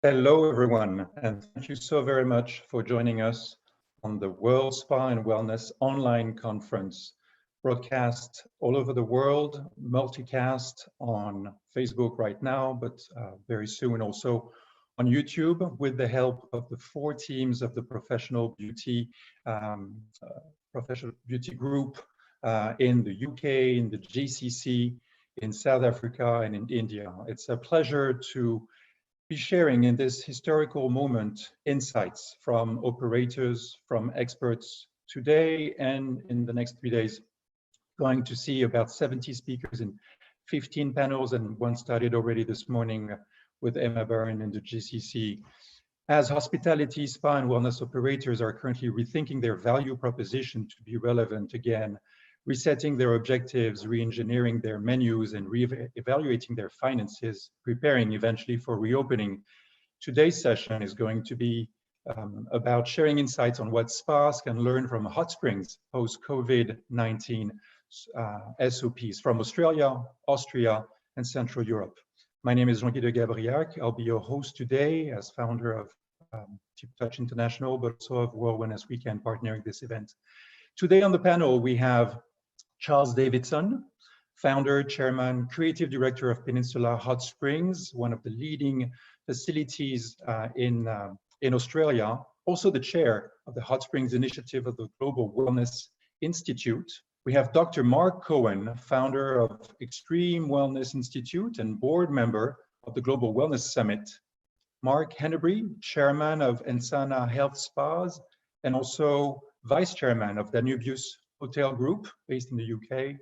Hello, everyone, and thank you so very much for joining us on the World Spa and Wellness online conference, broadcast all over the world, multicast on Facebook right now, but very soon also on YouTube with the help of the 4 teams of the professional beauty group in the UK, in the GCC, in South Africa, and in India. It's a pleasure to be sharing in this historical moment insights from operators, from experts today and in the next 3 days. Going to see about 70 speakers in 15 panels, and one started already this morning with Emma Barron in the GCC. As hospitality, spa and wellness operators are currently rethinking their value proposition to be relevant again, resetting their objectives, re-engineering their menus, and re-evaluating their finances, preparing eventually for reopening. Today's session is going to be about sharing insights on what spas can learn from hot springs post-COVID-19 SOPs from Australia, Austria, and Central Europe. My name is Jean-Guy de Gabriac. I'll be your host today as founder of Tip Touch International, but also of World Wellness Weekend partnering this event. Today on the panel, we have Charles Davidson, founder, chairman, creative director of Peninsula Hot Springs, one of the leading facilities in Australia, also the chair of the Hot Springs Initiative of the Global Wellness Institute. We have Dr. Mark Cohen, founder of Extreme Wellness Institute and board member of the Global Wellness Summit. Mark Hennebrey, chairman of Ensana Health Spas, and also vice chairman of Danubius Hotel Group based in the UK,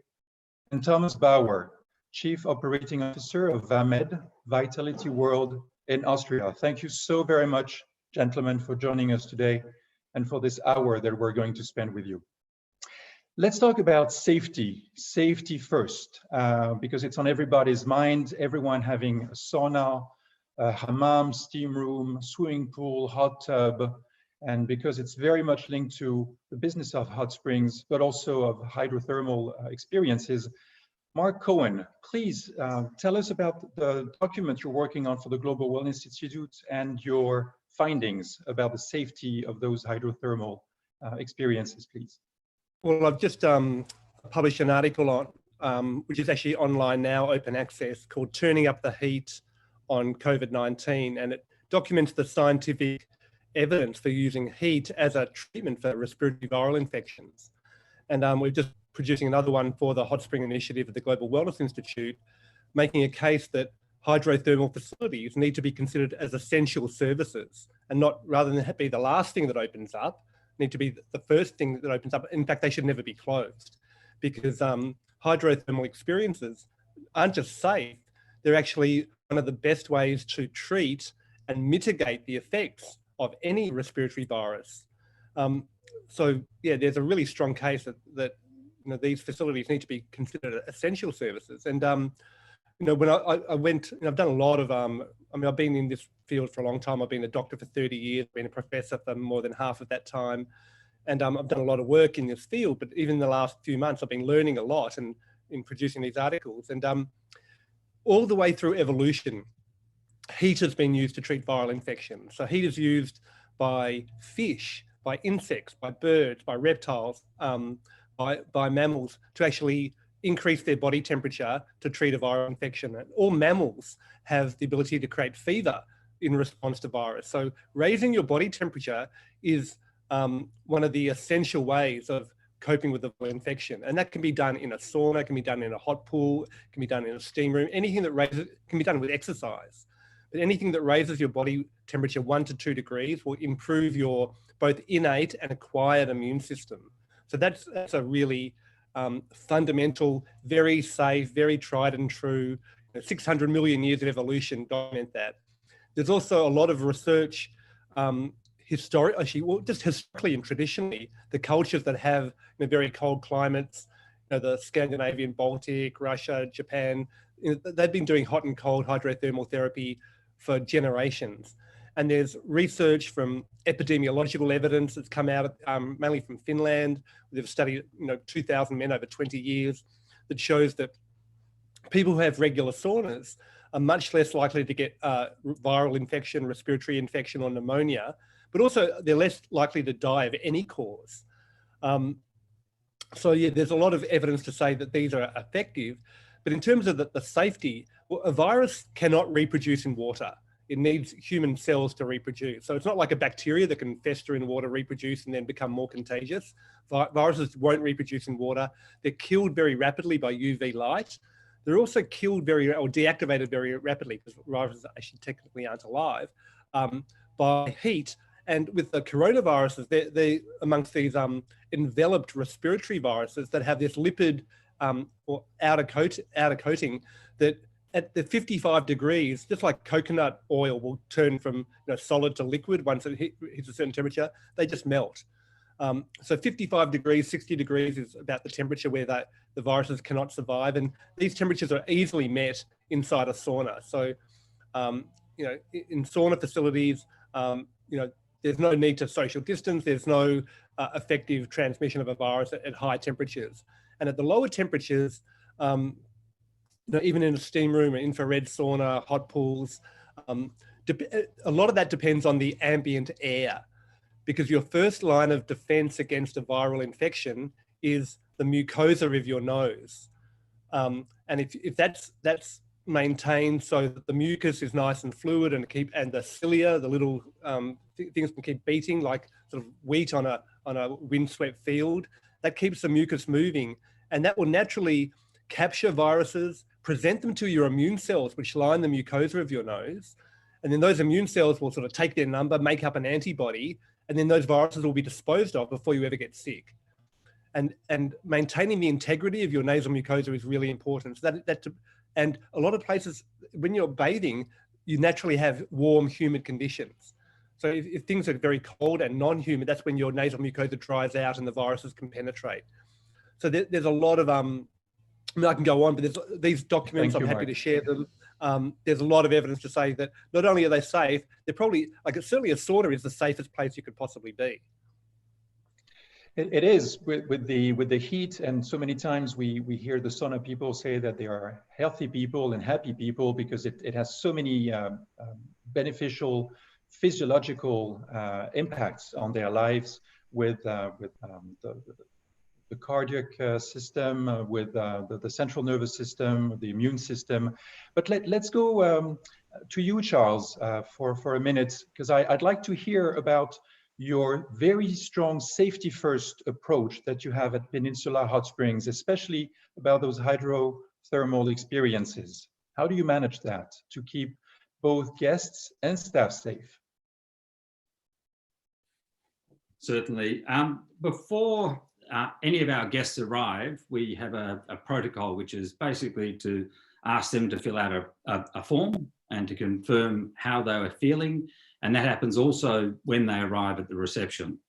and Thomas Bauer, chief operating officer of VAMED, Vitality World in Austria. Thank you so very much, gentlemen, for joining us today and for this hour that we're going to spend with you. Let's talk about safety first, because it's on everybody's mind. Everyone having a sauna, a hammam, steam room, swimming pool, hot tub, and because it's very much linked to the business of hot springs, but also of hydrothermal experiences. Mark Cohen, please tell us about the document you're working on for the Global Wellness Institute and your findings about the safety of those hydrothermal experiences, please. Well, I've just published an article on, which is actually online now, open access, called Turning Up the Heat on COVID-19, and it documents the scientific evidence for using heat as a treatment for respiratory viral infections. And we're just producing another one for the Hot Spring Initiative of the Global Wellness Institute, making a case that hydrothermal facilities need to be considered as essential services and not, rather than be the last thing that opens up, need to be the first thing that opens up. In fact, they should never be closed, because hydrothermal experiences aren't just safe, they're actually one of the best ways to treat and mitigate the effects of any respiratory virus. So yeah, there's a really strong case that these facilities need to be considered essential services. And when I went, I've done a lot of, I've been in this field for a long time. I've been a doctor for 30 years, been a professor for more than half of that time. And I've done a lot of work in this field, but even in the last few months, I've been learning a lot and in producing these articles. And all the way through evolution, heat has been used to treat viral infections. So heat is used by fish, by insects, by birds, by reptiles, by mammals to actually increase their body temperature to treat a viral infection. And all mammals have the ability to create fever in response to virus. So raising your body temperature is one of the essential ways of coping with the infection. And that can be done in a sauna, can be done in a hot pool, can be done in a steam room, anything that raises, can be done with exercise. But anything that raises your body temperature 1 to 2 degrees will improve your both innate and acquired immune system. So that's a really fundamental, very safe, very tried and true, 600 million years of evolution document that. There's also a lot of research historically and traditionally, the cultures that have very cold climates, the Scandinavian, Baltic, Russia, Japan, they've been doing hot and cold hydrothermal therapy for generations. And there's research from epidemiological evidence that's come out mainly from Finland. They've studied 2,000 men over 20 years that shows that people who have regular saunas are much less likely to get viral infection, respiratory infection, or pneumonia, but also they're less likely to die of any cause. So yeah, there's a lot of evidence to say that these are effective, but in terms of the safety, well, a virus cannot reproduce in water. It needs human cells to reproduce. So it's not like a bacteria that can fester in water, reproduce, and then become more contagious. Viruses won't reproduce in water. They're killed very rapidly by UV light. They're also killed or deactivated very rapidly, because viruses actually technically aren't alive, by heat. And with the coronaviruses, they're amongst these enveloped respiratory viruses that have this lipid or outer coating that at the 55 degrees, just like coconut oil will turn from solid to liquid once it hits a certain temperature, they just melt. So 55 degrees, 60 degrees is about the temperature where the viruses cannot survive. And these temperatures are easily met inside a sauna. So, in sauna facilities, there's no need to social distance. There's no effective transmission of a virus at high temperatures. And at the lower temperatures, even in a steam room, an infrared sauna, hot pools, a lot of that depends on the ambient air, because your first line of defense against a viral infection is the mucosa of your nose. And if that's maintained so that the mucus is nice and fluid and the cilia, the little things can keep beating like sort of wheat on a windswept field, that keeps the mucus moving, and that will naturally capture viruses, present them to your immune cells, which line the mucosa of your nose. And then those immune cells will sort of take their number, make up an antibody, and then those viruses will be disposed of before you ever get sick. And maintaining the integrity of your nasal mucosa is really important. So and a lot of places, when you're bathing, you naturally have warm, humid conditions. So if things are very cold and non-humid, that's when your nasal mucosa dries out and the viruses can penetrate. So there's a lot of, I can go on, but there's these documents, I'm happy to share them. There's a lot of evidence to say that not only are they safe, they're probably, certainly a sauna is the safest place you could possibly be. It is with the heat, and so many times we hear the sauna people say that they are healthy people and happy people because it has so many beneficial physiological impacts on their lives with the cardiac system, with the central nervous system, the immune system. But let's go to you, Charles, for a minute, because I'd like to hear about your very strong safety first approach that you have at Peninsula Hot Springs, especially about those hydrothermal experiences. How do you manage that to keep both guests and staff safe? Certainly. Before any of our guests arrive, we have a protocol, which is basically to ask them to fill out a form and to confirm how they are feeling. And that happens also when they arrive at the reception.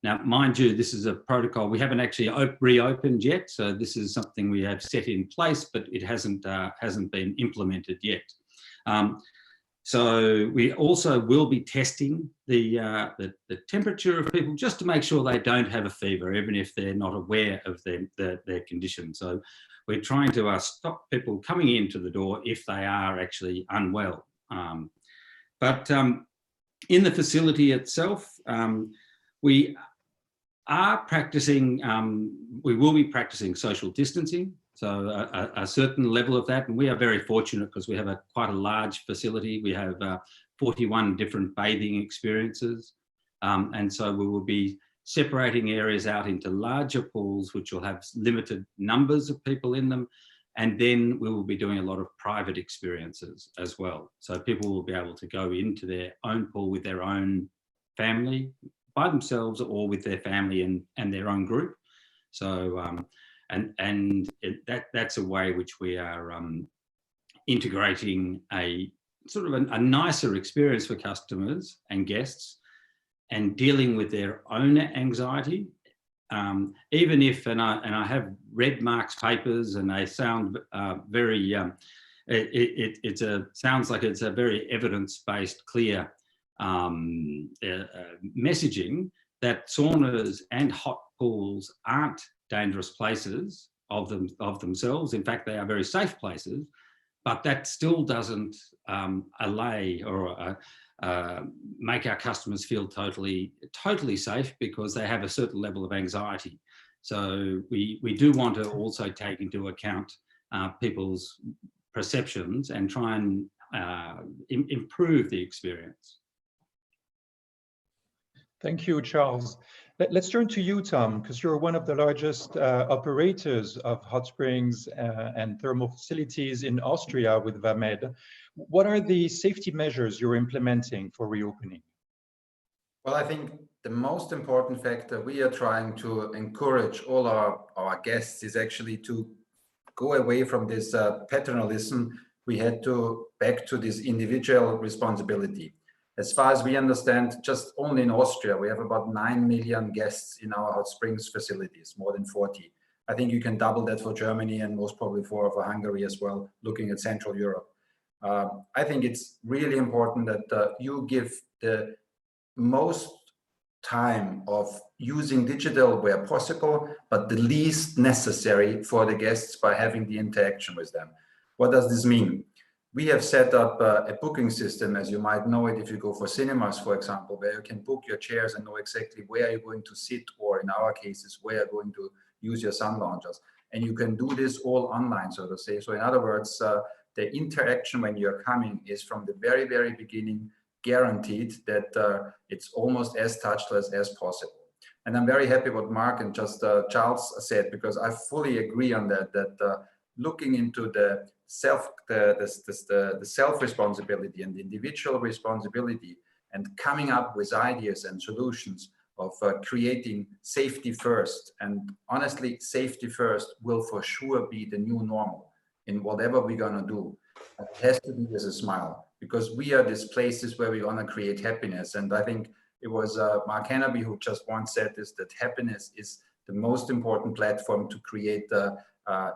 Now, mind you, this is a protocol we haven't actually reopened yet, so this is something we have set in place, but it hasn't been implemented yet. So we also will be testing the temperature of people just to make sure they don't have a fever, even if they're not aware of their condition. So we're trying to stop people coming into the door if they are actually unwell. But in the facility itself, we are practicing, we will be practicing social distancing, so a certain level of that. And we are very fortunate because we have quite a large facility. We have 41 different bathing experiences. And so we will be separating areas out into larger pools, which will have limited numbers of people in them. And then we will be doing a lot of private experiences as well. So people will be able to go into their own pool with their own family, by themselves, or with their family and their own group. So, that's a way which we are integrating a sort of a nicer experience for customers and guests, and dealing with their own anxiety. Even if, and I have read Mark's papers, and they sound very, sounds like it's a very evidence-based, clear messaging that saunas and hot pools aren't dangerous places of themselves. In fact, they are very safe places, but that still doesn't allay or make our customers feel totally safe, because they have a certain level of anxiety. So we do want to also take into account people's perceptions and try and improve the experience. Thank you, Charles. Let's turn to you, Tom, because you're one of the largest operators of hot springs and thermal facilities in Austria with VAMED. What are the safety measures you're implementing for reopening? Well, I think the most important factor we are trying to encourage all our guests is actually to go away from this paternalism. We had to back to this individual responsibility. As far as we understand, just only in Austria, we have about 9 million guests in our hot springs facilities, more than 40. I think you can double that for Germany and most probably for Hungary as well, looking at Central Europe. I think it's really important that you give the most time of using digital where possible, but the least necessary for the guests by having the interaction with them. What does this mean? We have set up a booking system, as you might know it if you go for cinemas, for example, where you can book your chairs and know exactly where you're going to sit, or in our cases, where you're going to use your sun loungers. And you can do this all online, so to say. So in other words, the interaction when you're coming is from the very, very beginning guaranteed that it's almost as touchless as possible. And I'm very happy what Mark and just Charles said, because I fully agree on that, looking into the self-responsibility and the individual responsibility and coming up with ideas and solutions of creating safety first. And honestly, safety first will for sure be the new normal in whatever we're gonna do. It has to be with a smile, because we are these places where we want to create happiness. And I think it was Mark Hannaby who just once said this, that happiness is the most important platform to create a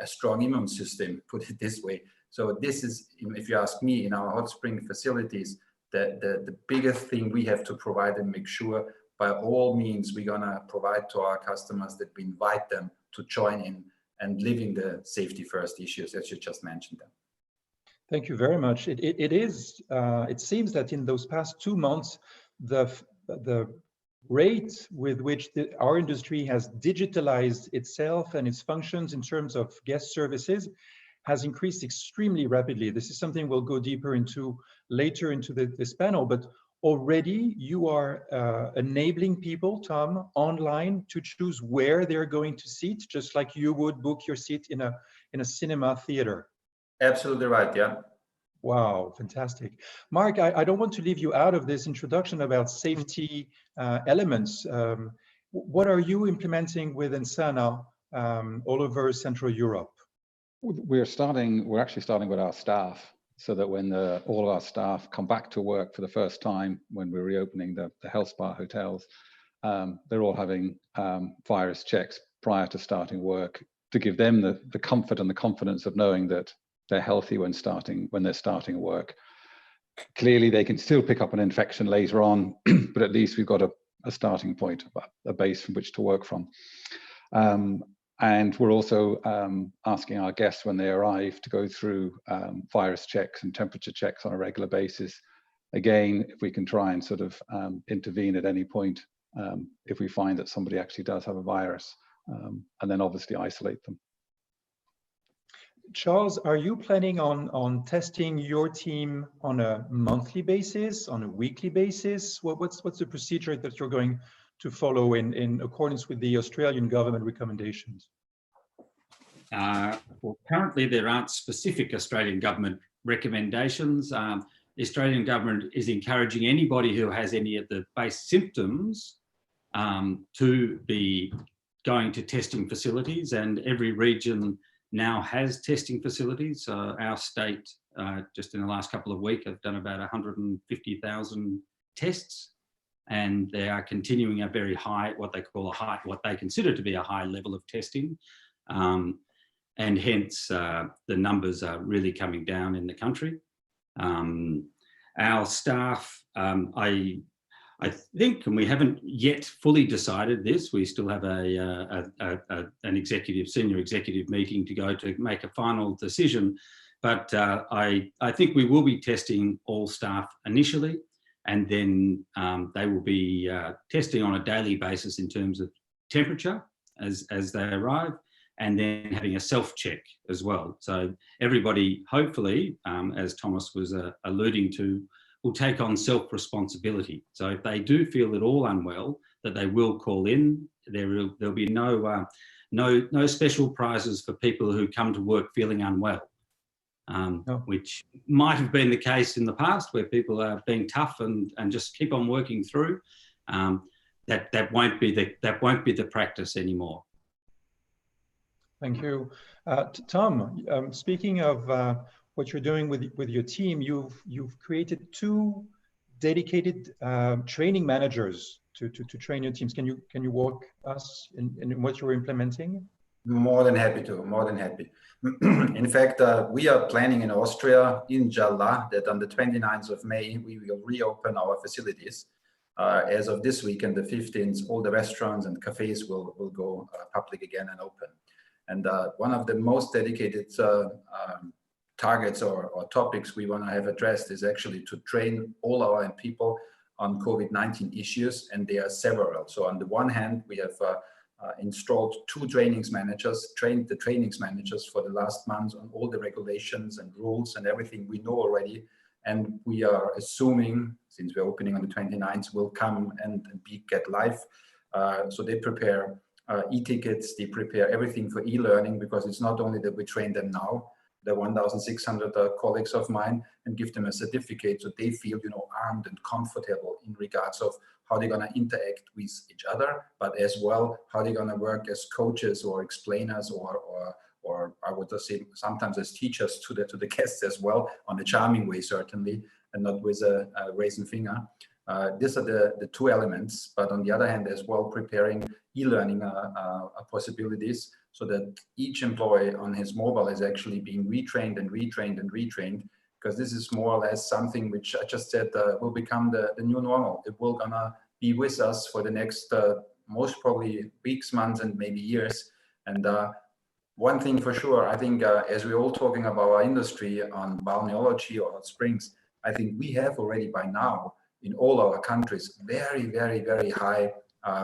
strong immune system, put it this way. So this is, if you ask me, in our hot spring facilities, the biggest thing we have to provide and make sure by all means we're gonna provide to our customers that we invite them to join in and living the safety first issues as you just mentioned them. Thank you very much. It seems that in those past 2 months, the rate with which our industry has digitalized itself and its functions in terms of guest services has increased extremely rapidly. This is something we'll go deeper into later into this panel, but already you are enabling people, Tom, online to choose where they're going to sit, just like you would book your seat in a cinema theater. Absolutely right, yeah. Wow, fantastic. Mark, I don't want to leave you out of this introduction about safety elements. What are you implementing with Insana all over Central Europe? We're actually starting with our staff, so that when all of our staff come back to work for the first time, when we're reopening the health spa hotels, they're all having virus checks prior to starting work, to give them the comfort and the confidence of knowing that they're healthy when they're starting work. Clearly, they can still pick up an infection later on, but at least we've got a starting point, a base from which to work from. And we're also asking our guests when they arrive to go through virus checks and temperature checks on a regular basis. Again, if we can try and sort of intervene at any point if we find that somebody actually does have a virus, and then obviously isolate them. Charles, are you planning on testing your team on a monthly basis, on a weekly basis? What's the procedure that you're going to follow in accordance with the Australian government recommendations? Well, currently there aren't specific Australian government recommendations. The Australian government is encouraging anybody who has any of the base symptoms to be going to testing facilities, and every region now has testing facilities. Our state, just in the last couple of weeks, have done about 150,000 tests, and they are continuing a very high, what they consider to be a high level of testing. And hence the numbers are really coming down in the country. Our staff, I think, and we haven't yet fully decided this, we still have an senior executive meeting to go to make a final decision, But I think we will be testing all staff initially, and then they will be testing on a daily basis in terms of temperature as they arrive, and then having a self-check as well. So everybody, hopefully, as Thomas was alluding to, will take on self-responsibility. So if they do feel at all unwell, that they will call in. There'll be no special prizes for people who come to work feeling unwell, which might have been the case in the past, where people are being tough and just keep on working through. That won't be the practice anymore. Thank you. Tom, speaking of what you're doing with your team, you've created 2 dedicated training managers to train your teams. Can you walk us in what you're implementing? More than happy to, more than happy. In fact, we are planning in Austria, in Jala, that on the 29th of May, we will reopen our facilities. As of this weekend, the 15th, all the restaurants and cafes will go public again and open. And one of the most dedicated targets or topics we want to have addressed is actually to train all our people on COVID-19 issues, and there are several. So on the one hand, we have installed 2 trainings managers, trained the trainings managers for the last months on all the regulations and rules and everything we know already. And we are assuming, since we're opening on the 29th, will come and get live. So they prepare e-tickets, they prepare everything for e-learning, because it's not only that we train them now, the 1,600 colleagues of mine, and give them a certificate so they feel, armed and comfortable in regards of how they're going to interact with each other, but as well how they're going to work as coaches or explainers or I would just say sometimes as teachers to the guests as well, on a charming way certainly, and not with a raising finger. These are the 2 elements, but on the other hand as well, preparing e-learning possibilities, so that each employee on his mobile is actually being retrained and retrained and retrained, because this is more or less something which I just said will become the new normal. It will gonna be with us for the next most probably weeks, months, and maybe years. And one thing for sure, I think as we're all talking about our industry on balneology or hot springs, I think we have already by now in all our countries very, very, very high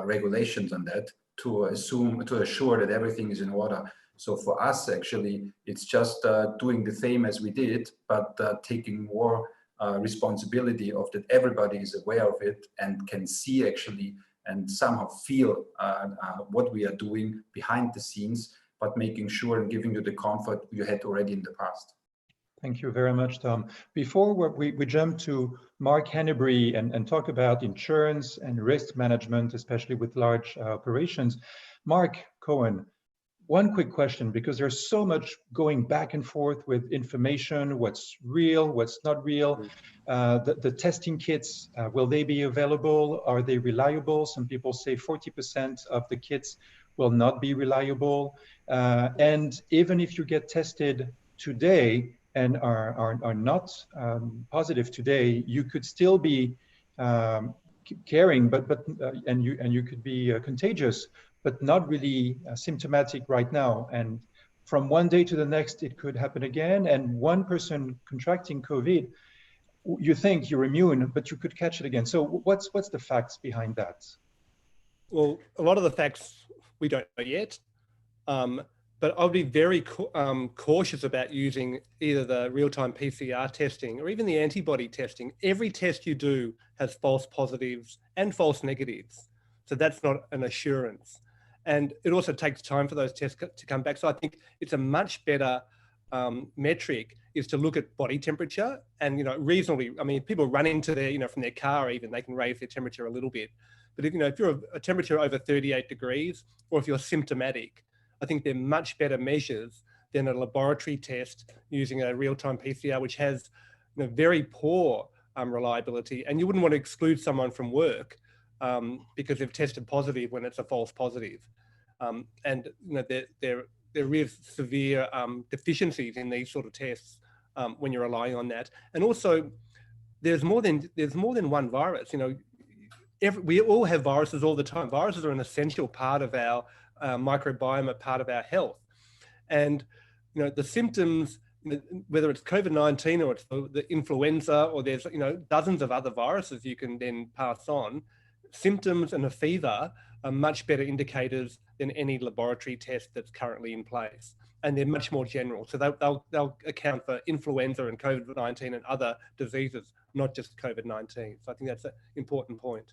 regulations on that, to assure that everything is in order. So for us, actually, it's just doing the same as we did, but taking more responsibility of that everybody is aware of it and can see actually and somehow feel what we are doing behind the scenes, but making sure and giving you the comfort you had already in the past. Thank you very much, Tom. Before we jump to Mark Hennebree and talk about insurance and risk management, especially with large operations, Mark Cohen, one quick question, because there's so much going back and forth with information, what's real, what's not real. The testing kits, will they be available? Are they reliable? Some people say 40% of the kits will not be reliable. And even if you get tested today and are not positive today, you could still be carrying, and you could be contagious, but not really symptomatic right now. And from one day to the next, it could happen again. And one person contracting COVID, you think you're immune, but you could catch it again. So what's the facts behind that? Well, a lot of the facts we don't know yet. But I'll be very cautious about using either the real-time PCR testing or even the antibody testing. Every test you do has false positives and false negatives. So that's not an assurance. And it also takes time for those tests to come back. So I think it's a much better metric is to look at body temperature and, reasonably, I mean, people run into their, from their car even, they can raise their temperature a little bit. But if you're a temperature over 38 degrees, or if you're symptomatic, I think they're much better measures than a laboratory test using a real-time PCR, which has very poor reliability. And you wouldn't want to exclude someone from work because they've tested positive when it's a false positive. And there is severe deficiencies in these sort of tests when you're relying on that. And also, there's more than one virus. We all have viruses all the time. Viruses are an essential part of our microbiome, a part of our health. And the symptoms whether it's COVID-19 or it's the influenza, or there's dozens of other viruses you can then pass on, symptoms and a fever are much better indicators than any laboratory test that's currently in place. And they're much more general. So they'll account for influenza and COVID-19 and other diseases, not just COVID-19. So I think that's an important point.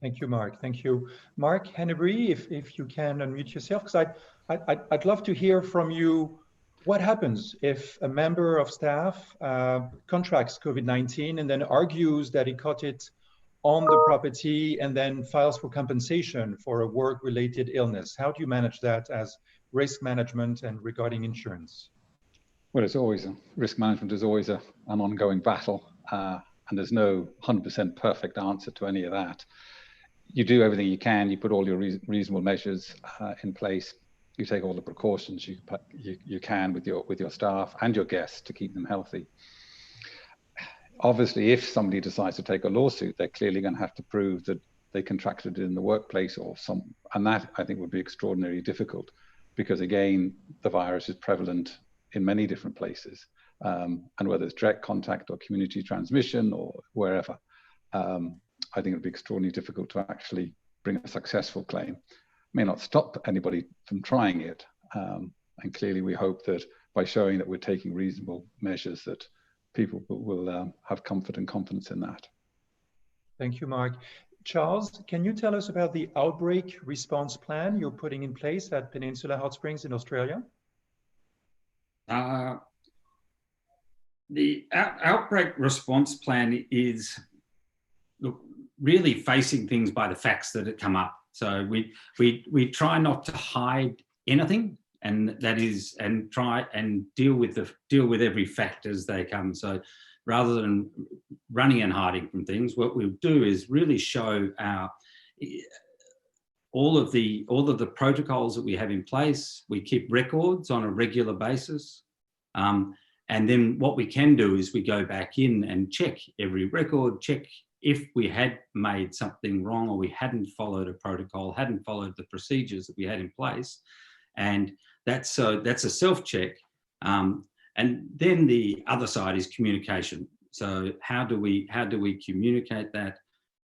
Thank you, Mark. Thank you. Mark Hennebree, if you can unmute yourself, because I'd love to hear from you. What happens if a member of staff contracts COVID-19 and then argues that he caught it on the property and then files for compensation for a work-related illness? How do you manage that as risk management and regarding insurance? Well, it's always risk management is always an ongoing battle, and there's no 100% perfect answer to any of that. You do everything you can. You put all your reasonable measures in place. You take all the precautions you can with your staff and your guests to keep them healthy. Obviously, if somebody decides to take a lawsuit, they're clearly going to have to prove that they contracted it in the workplace and that I think would be extraordinarily difficult, because again, the virus is prevalent in many different places, and whether it's direct contact or community transmission or wherever, I think it would be extraordinarily difficult to actually bring a successful claim. May not stop anybody from trying it. And clearly we hope that by showing that we're taking reasonable measures that people will have comfort and confidence in that. Thank you, Mark. Charles, can you tell us about the outbreak response plan you're putting in place at Peninsula Hot Springs in Australia? The outbreak response plan is really facing things by the facts that have come up. So we try not to hide anything, and try and deal with every fact as they come. So rather than running and hiding from things, what we'll do is really show all of the protocols that we have in place. We keep records on a regular basis. And then what we can do is we go back in and check every record, check if we had made something wrong or we hadn't followed a protocol, hadn't followed the procedures that we had in place. And that's a self-check. And then the other side is communication. So how do we communicate that?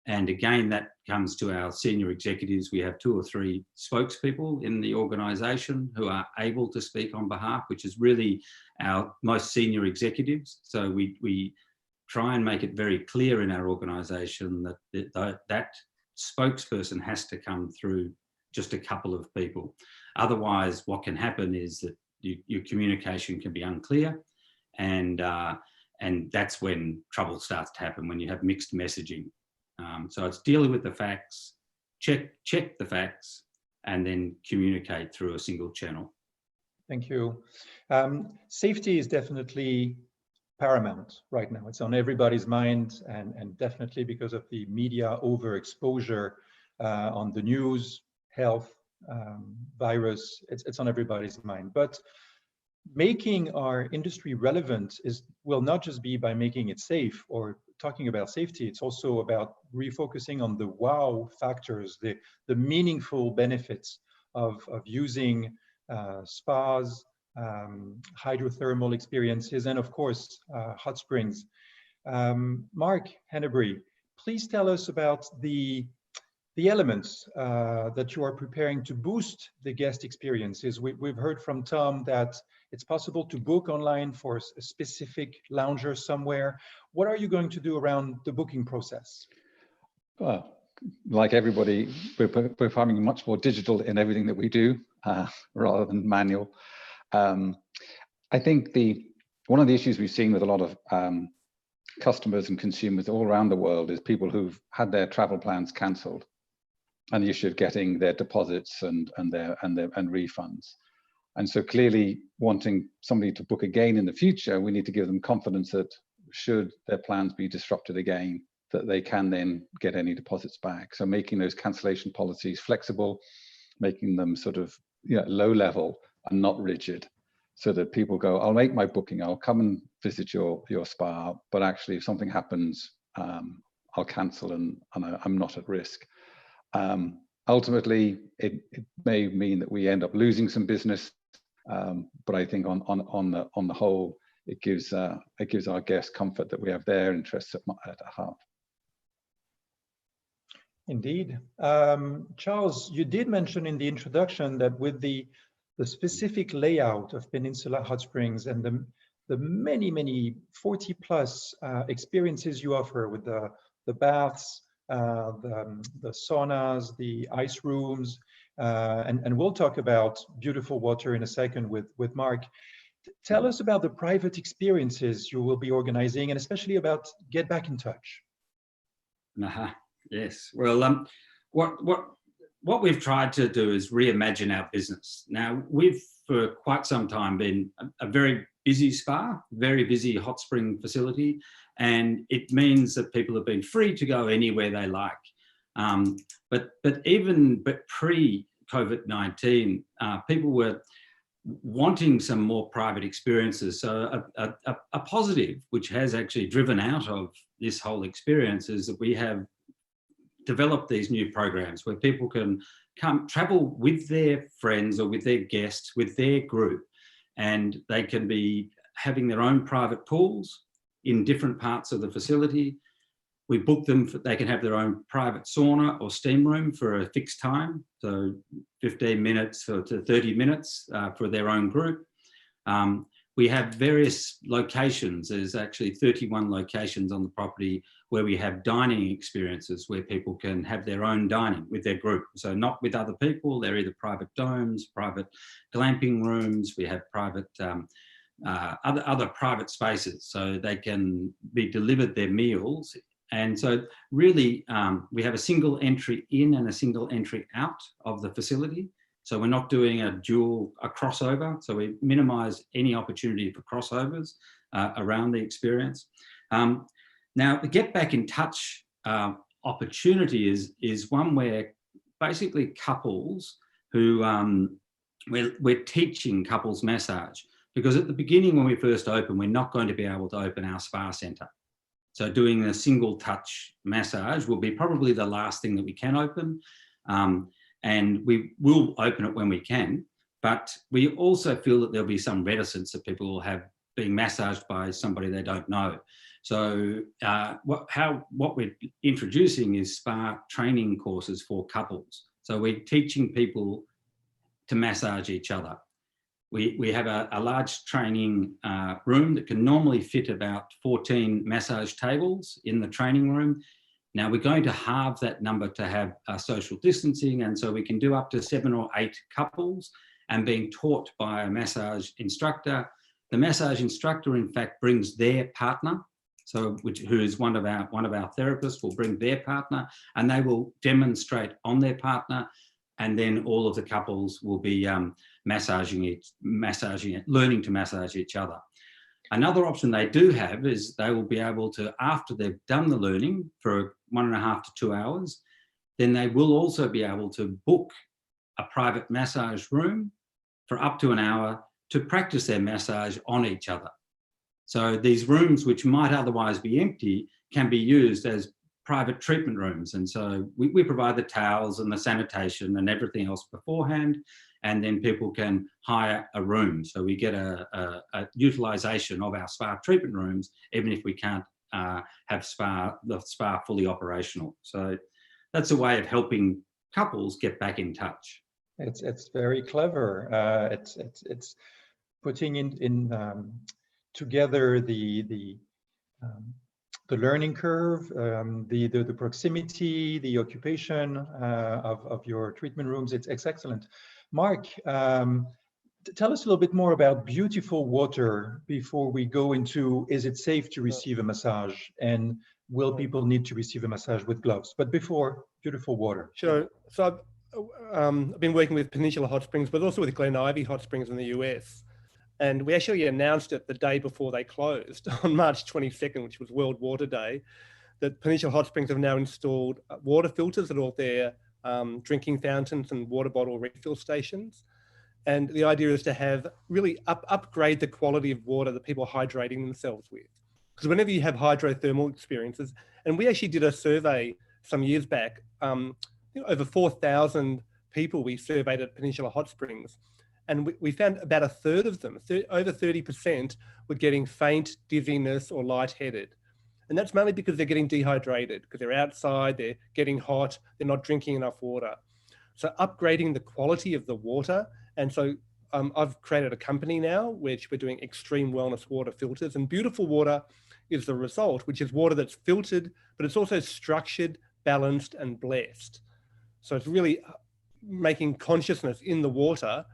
And again, that comes to our senior executives. We have 2 or 3 spokespeople in the organisation who are able to speak on behalf, which is really our most senior executives. So we try and make it very clear in our organisation that spokesperson has to come through just a couple of people. Otherwise, what can happen is that your communication can be unclear, and that's when trouble starts to happen, when you have mixed messaging. So it's dealing with the facts, check the facts, and then communicate through a single channel. Thank you. Safety is definitely paramount right now. It's on everybody's mind, and definitely because of the media overexposure on the news, health, virus, it's on everybody's mind. But making our industry relevant will not just be by making it safe or talking about safety. It's also about refocusing on the wow factors, the meaningful benefits of using spas, hydrothermal experiences, and of course, hot springs. Mark Hennebree, please tell us about the elements that you are preparing to boost the guest experiences. We've heard from Tom that it's possible to book online for a specific lounger somewhere. What are you going to do around the booking process? Well, like everybody, we're becoming much more digital in everything that we do, rather than manual. I think one of the issues we've seen with a lot of customers and consumers all around the world is people who've had their travel plans cancelled, and the issue of getting their deposits and refunds. And so clearly, wanting somebody to book again in the future, we need to give them confidence that should their plans be disrupted again, that they can then get any deposits back. So making those cancellation policies flexible, making them sort of low level and not rigid, so that people go, I'll make my booking, I'll come and visit your spa, but actually if something happens, I'll cancel and I'm not at risk. Ultimately, it may mean that we end up losing some business, but I think on the whole, it gives our guests comfort that we have their interests at heart. Indeed. Charles, you did mention in the introduction that with the specific layout of Peninsula Hot Springs and the many 40 plus experiences you offer with the baths, the saunas, the ice rooms, and we'll talk about beautiful water in a second with Mark. Tell us about the private experiences you will be organizing, and especially about Get Back in Touch. Yes. Well, what we've tried to do is reimagine our business. Now, we've for quite some time been a very busy spa, very busy hot spring facility, and it means that people have been free to go anywhere they like. But pre-COVID-19, people were wanting some more private experiences. So a positive, which has actually driven out of this whole experience, is that we have developed these new programs where people can come travel with their friends or with their guests, with their group, and they can be having their own private pools in different parts of the facility. We book them, they can have their own private sauna or steam room for a fixed time, so 15 minutes to 30 minutes for their own group. We have various locations. There's actually 31 locations on the property where we have dining experiences where people can have their own dining with their group. So not with other people, they're either private domes, private glamping rooms. We have private, other private spaces, so they can be delivered their meals. And so really, we have a single entry in and a single entry out of the facility. So we're not doing a crossover. So we minimize any opportunity for crossovers around the experience. Now, the Get Back in Touch opportunity is one where basically couples who, we're teaching couples massage, because at the beginning when we first open, we're not going to be able to open our spa centre. So doing a single touch massage will be probably the last thing that we can open. And we will open it when we can, but we also feel that there'll be some reticence that people will have being massaged by somebody they don't know. So what we're introducing is spa training courses for couples. So we're teaching people to massage each other. We have a large training room that can normally fit about 14 massage tables in the training room. Now we're going to halve that number to have social distancing, and so we can do up to 7 or 8 couples and being taught by a massage instructor. The massage instructor, in fact, brings their partner, so who is one of our therapists will bring their partner, and they will demonstrate on their partner, and then all of the couples will be learning to massage each other. Another option they do have is they will be able to, after they've done the learning for 1.5 to 2 hours, then they will also be able to book a private massage room for up to an hour to practice their massage on each other. So these rooms, which might otherwise be empty, can be used as private treatment rooms. And so we provide the towels and the sanitation and everything else beforehand, and then people can hire a room. So we get a utilisation of our spa treatment rooms, even if we can't have the spa fully operational. So that's a way of helping couples get back in touch. It's very clever. It's putting in together the learning curve, the proximity, the occupation of your treatment rooms. It's excellent. Mark, tell us a little bit more about beautiful water before we go into, is it safe to receive a massage, and will people need to receive a massage with gloves? But before, beautiful water. Sure. So I've been working with Peninsula Hot Springs, but also with Glen Ivy Hot Springs in the US. And we actually announced it the day before they closed on March 22nd, which was World Water Day, that Peninsula Hot Springs have now installed water filters at all their drinking fountains and water bottle refill stations. And the idea is to have really upgrade the quality of water that people are hydrating themselves with. Because whenever you have hydrothermal experiences, and we actually did a survey some years back, over 4,000 people we surveyed at Peninsula Hot Springs. And we found about a third of them, over 30%, were getting faint, dizziness, or lightheaded. And that's mainly because they're getting dehydrated, because they're outside, they're getting hot, they're not drinking enough water. So upgrading the quality of the water. And so I've created a company now, which we're doing extreme wellness water filters, and beautiful water is the result, which is water that's filtered, but it's also structured, balanced, and blessed. So it's really making consciousness in the water.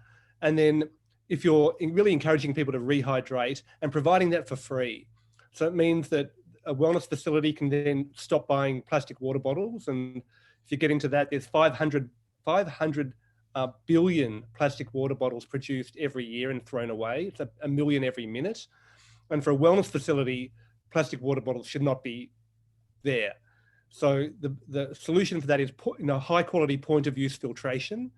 And then if you're really encouraging people to rehydrate and providing that for free. So it means that a wellness facility can then stop buying plastic water bottles. And if you get into that, there's 500 billion plastic water bottles produced every year and thrown away. It's a million every minute. And for a wellness facility, plastic water bottles should not be there. So the solution for that is high quality point of use filtration,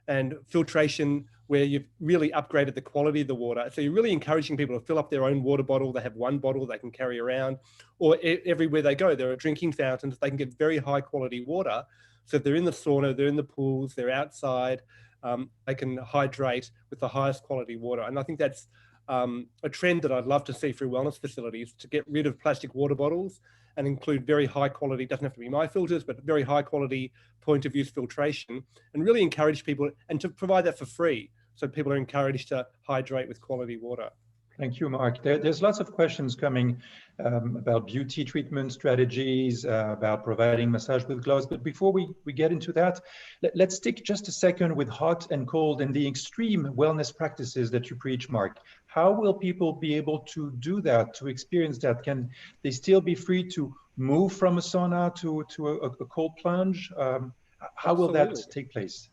and filtration where you've really upgraded the quality of the water. So you're really encouraging people to fill up their own water bottle. They have one bottle they can carry around, or everywhere they go, there are drinking fountains. They can get very high quality water. So if they're in the sauna, they're in the pools, they're outside, they can hydrate with the highest quality water. And I think that's a trend that I'd love to see through wellness facilities, to get rid of plastic water bottles and include very high quality, doesn't have to be my filters, but very high quality point of use filtration, and really encourage people, and to provide that for free. So people are encouraged to hydrate with quality water. Thank you, Mark. There's lots of questions coming about beauty treatment strategies, about providing massage with gloves. But before we get into that, let's stick just a second with hot and cold and the extreme wellness practices that you preach, Mark. How will people be able to do that, to experience that? Can they still be free to move from a sauna to a cold plunge? How will that take place?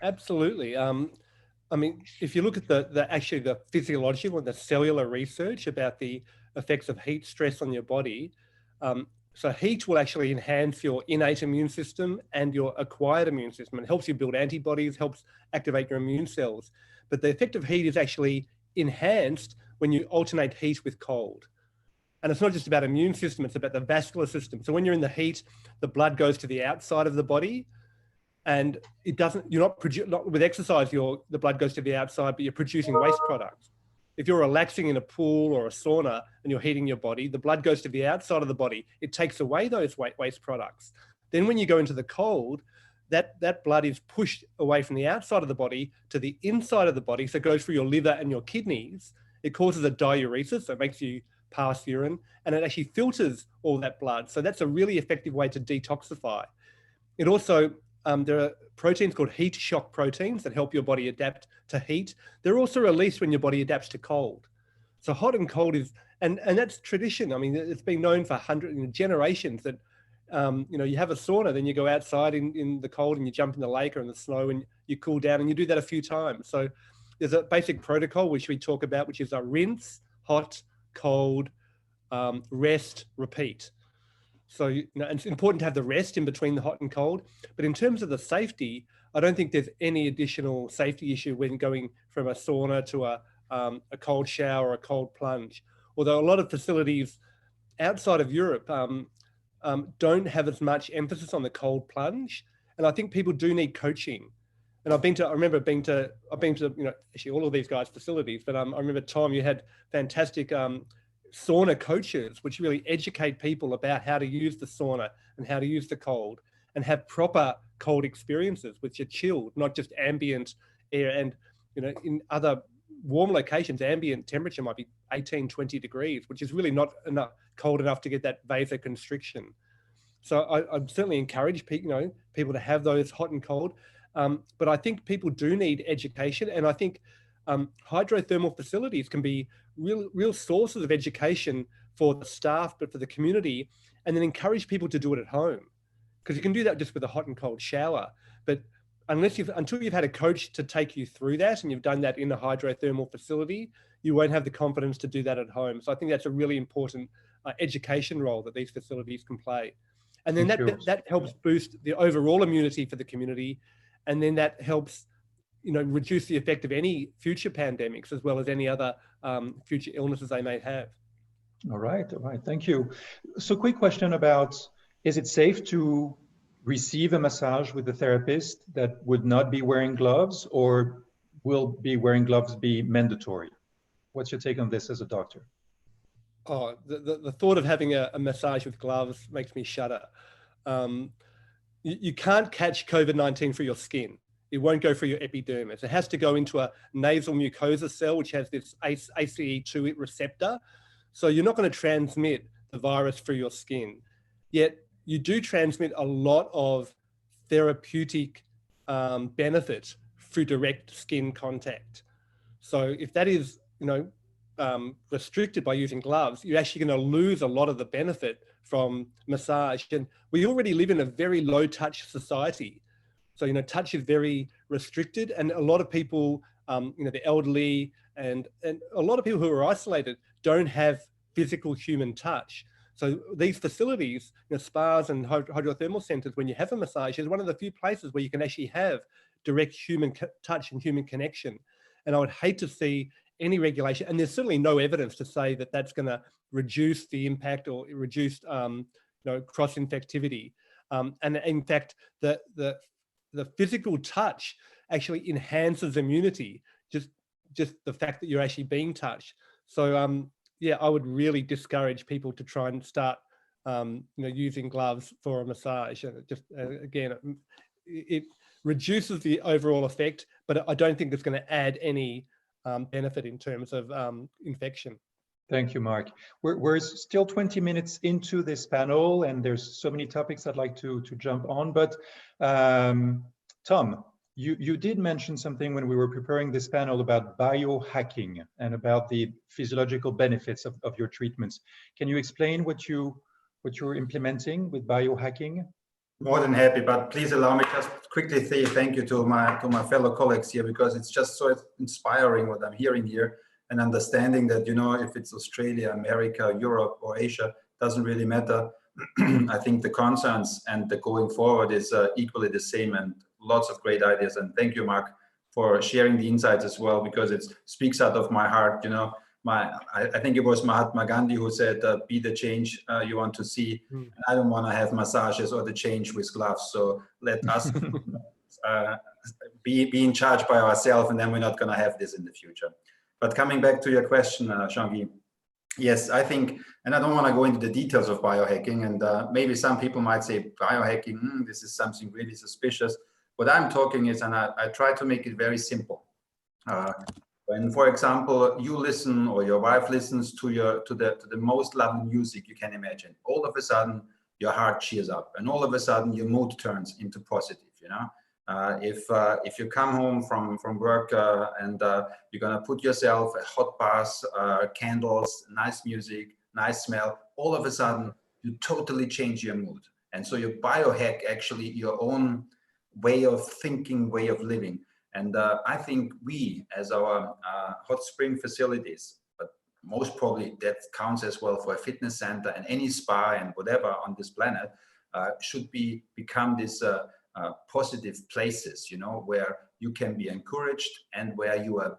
Absolutely. I mean, if you look at the physiological and the cellular research about the effects of heat stress on your body, so heat will actually enhance your innate immune system and your acquired immune system. It helps you build antibodies, helps activate your immune cells. But the effect of heat is actually enhanced when you alternate heat with cold. And it's not just about immune system, it's about the vascular system. So when you're in the heat, the blood goes to the outside of the body, and it doesn't, not with exercise, the blood goes to the outside, but you're producing waste products. If you're relaxing in a pool or a sauna and you're heating your body, the blood goes to the outside of the body. It takes away those waste products. Then when you go into the cold, that blood is pushed away from the outside of the body to the inside of the body. So it goes through your liver and your kidneys. It causes a diuresis, so it makes you pass urine, and it actually filters all that blood. So that's a really effective way to detoxify. It also, there are proteins called heat shock proteins that help your body adapt to heat. They're also released when your body adapts to cold. So hot and cold is, and that's tradition. I mean, it's been known for generations that, you have a sauna, then you go outside in the cold and you jump in the lake or in the snow and you cool down, and you do that a few times. So there's a basic protocol which we talk about, which is a rinse, hot, cold, rest, repeat. So it's important to have the rest in between the hot and cold. But in terms of the safety, I don't think there's any additional safety issue when going from a sauna to a cold shower or a cold plunge. Although a lot of facilities outside of Europe don't have as much emphasis on the cold plunge. And I think people do need coaching. And I've been to actually all of these guys' facilities, but I remember, Tom, you had fantastic sauna coaches, which really educate people about how to use the sauna and how to use the cold and have proper cold experiences, which are chilled, not just ambient air. And, in other warm locations, ambient temperature might be 18, 20 degrees, which is really not cold enough to get that vasoconstriction. So I certainly encourage people to have those hot and cold. But I think people do need education. And I think hydrothermal facilities can be real sources of education for the staff, but for the community, and then encourage people to do it at home. Because you can do that just with a hot and cold shower. But until you've had a coach to take you through that, and you've done that in a hydrothermal facility, you won't have the confidence to do that at home. So I think that's a really important education role that these facilities can play. And then that helps boost the overall immunity for the community. And then that helps reduce the effect of any future pandemics, as well as any other future illnesses they may have. All right. Thank you. So quick question about, is it safe to receive a massage with a therapist that would not be wearing gloves, or will be wearing gloves be mandatory? What's your take on this as a doctor? Oh, the thought of having a massage with gloves makes me shudder. You can't catch COVID-19 through your skin. It won't go through your epidermis. It has to go into a nasal mucosa cell, which has this ACE2 receptor. So you're not going to transmit the virus through your skin. Yet you do transmit a lot of therapeutic benefit through direct skin contact. So if that is, restricted by using gloves, you're actually going to lose a lot of the benefit from massage. And we already live in a very low touch society. So, touch is very restricted, and a lot of people, the elderly and a lot of people who are isolated don't have physical human touch. So these facilities, spas and hydrothermal centers, when you have a massage, is one of the few places where you can actually have direct human touch and human connection. And I would hate to see any regulation, and there's certainly no evidence to say that that's going to reduce the impact or reduce, cross-infectivity. And in fact, the physical touch actually enhances immunity, just the fact that you're actually being touched. So yeah, I would really discourage people to try and start using gloves for a massage. And again, it reduces the overall effect, but I don't think it's going to add any benefit in terms of infection. Thank you, Mark. We're still 20 minutes into this panel, and there's so many topics I'd like to jump on. But Tom, you did mention something when we were preparing this panel about biohacking and about the physiological benefits of your treatments. Can you explain what you're implementing with biohacking? More than happy, but please allow me just quickly say thank you to my fellow colleagues here, because it's just so inspiring what I'm hearing here, and understanding that, if it's Australia, America, Europe, or Asia, doesn't really matter. I think the concerns and the going forward is equally the same, and lots of great ideas. And thank you, Mark, for sharing the insights as well, because it speaks out of my heart. I think it was Mahatma Gandhi who said, be the change you want to see. And I don't want to have massages or the change with gloves. So let us be in charge by ourselves, and then we're not going to have this in the future. But coming back to your question, Jean-Guy, yes, I think, and I don't want to go into the details of biohacking, and maybe some people might say biohacking, this is something really suspicious. What I'm talking is, and I try to make it very simple. When, for example, you listen or your wife listens to the most lovely music you can imagine, all of a sudden your heart cheers up, and all of a sudden your mood turns into positive. If you come home from work and you're gonna put yourself a hot bath, candles, nice music, nice smell, all of a sudden you totally change your mood, and so you biohack actually your own way of thinking, way of living. And I think we, as our hot spring facilities, but most probably that counts as well for a fitness center and any spa and whatever on this planet, should become this positive places, where you can be encouraged and where you are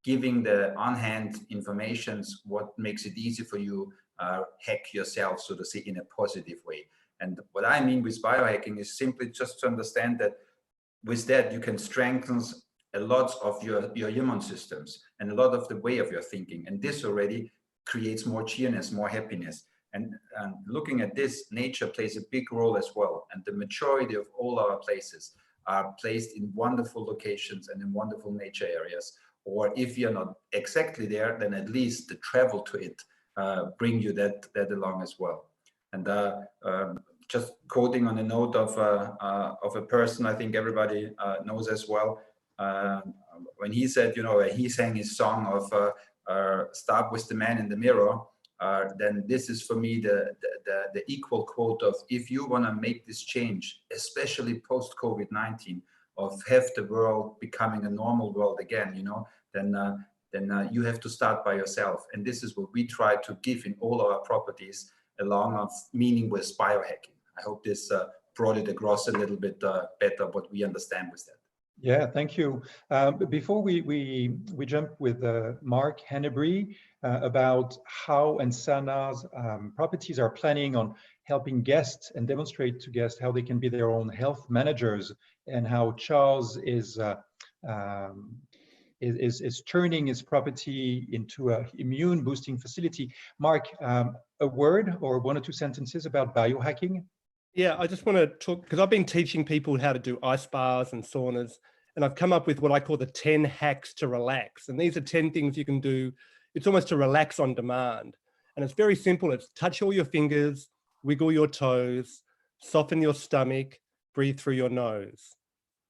giving the on-hand informations, what makes it easy for you, hack yourself, so to say, in a positive way. And what I mean with biohacking is simply just to understand that with that, you can strengthen a lot of your immune systems and a lot of the way of your thinking. And this already creates more cheeriness, more happiness. And looking at this, nature plays a big role as well. And the majority of all our places are placed in wonderful locations and in wonderful nature areas. Or if you're not exactly there, then at least the travel to it bring you that along as well. And just quoting on a note of a person I think everybody knows as well, when he said, he sang his song of "Start with the Man in the Mirror," then this is for me the equal quote of, if you want to make this change, especially post COVID-19, of have the world becoming a normal world again, then you have to start by yourself. And this is what we try to give in all our properties, along of meaning with biohacking. I hope this brought it across a little bit better what we understand with that. Yeah, thank you. Before we jump with Mark Hennebree about how Ensana's properties are planning on helping guests and demonstrate to guests how they can be their own health managers, and how Charles is is turning its property into an immune boosting facility. Mark, a word or 1 or 2 sentences about biohacking? Yeah, I just want to talk, because I've been teaching people how to do ice baths and saunas, and I've come up with what I call the 10 hacks to relax. And these are 10 things you can do. It's almost to relax on demand. And it's very simple. It's touch all your fingers, wiggle your toes, soften your stomach, breathe through your nose.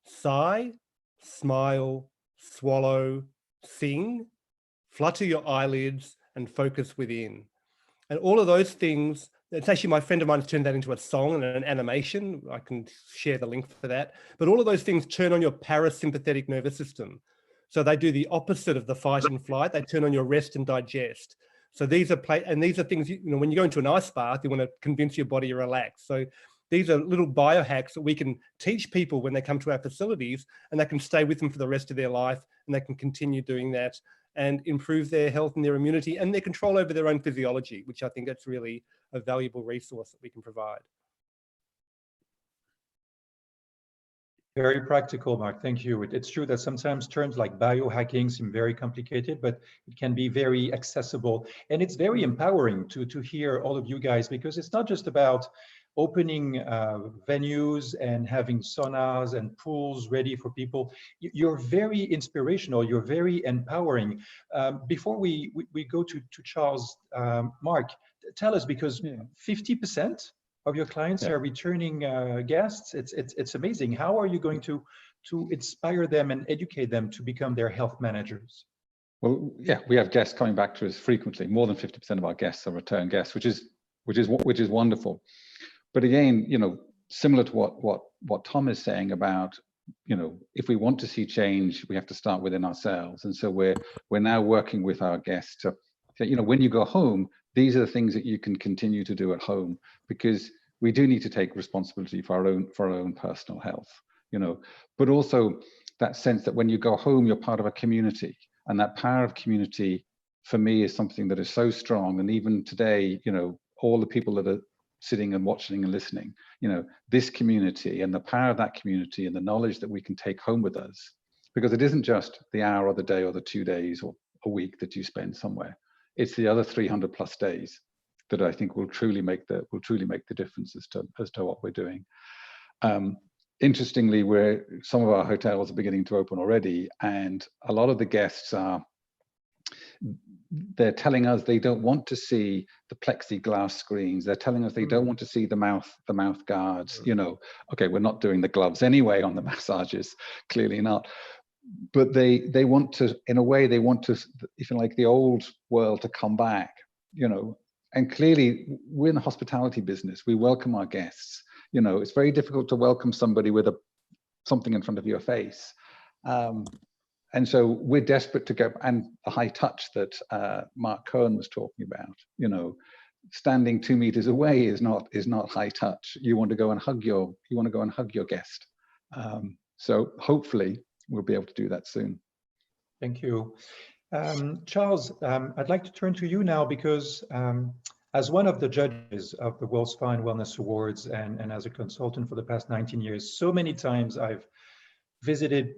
Sigh, smile, swallow, sing, flutter your eyelids, and focus within. And all of those things, it's actually, my friend of mine has turned that into a song and an animation. I can share the link for that. But all of those things turn on your parasympathetic nervous system. So they do the opposite of the fight and flight. They turn on your rest and digest. So these are these are things, you know, when you go into an ice bath, you want to convince your body to relax. So these are little biohacks that we can teach people when they come to our facilities, and they can stay with them for the rest of their life, and they can continue doing that and improve their health and their immunity and their control over their own physiology, which I think that's really a valuable resource that we can provide. Very practical, Mark. Thank you. It's true that sometimes terms like biohacking seem very complicated, but it can be very accessible. And it's very empowering to hear all of you guys, because it's not just about opening venues and having saunas and pools ready for people. You're very inspirational. You're very empowering. Before we go to Charles, Mark, tell us, because 50% of your clients are returning guests. It's amazing. How are you going to inspire them and educate them to become their health managers? Well, yeah, we have guests coming back to us frequently. More than 50% of our guests are return guests, which is wonderful. But again, you know, similar to what Tom is saying about, you know, if we want to see change, we have to start within ourselves. And so we're now working with our guests to, you know, when you go home, these are the things that you can continue to do at home, because we do need to take responsibility for our own personal health, you know, but also that sense that when you go home, you're part of a community, and that power of community for me is something that is so strong. And even today, you know, all the people that are sitting and watching and listening, you know, this community and the power of that community and the knowledge that we can take home with us, because it isn't just the hour or the day or the 2 days or a week that you spend somewhere. It's the other 300 plus days that I think will truly make the difference as to what we're doing. Interestingly, some of our hotels are beginning to open already, and a lot of the guests they're telling us they don't want to see the plexiglass screens. They're telling us they don't want to see the mouth guards. You know, okay, we're not doing the gloves anyway on the massages, clearly not. But they want to, in a way, they want to, if you like, the old world to come back, you know. And clearly, we're in the hospitality business. We welcome our guests. You know, it's very difficult to welcome somebody with something in front of your face. And so we're desperate to go, and the high touch that Mark Cohen was talking about, you know, standing 2 meters away is not high touch. You want to go and hug your guest. So hopefully we'll be able to do that soon. Thank you. Charles, I'd like to turn to you now, because as one of the judges of the World Spa and Wellness Awards, and as a consultant for the past 19 years, so many times I've visited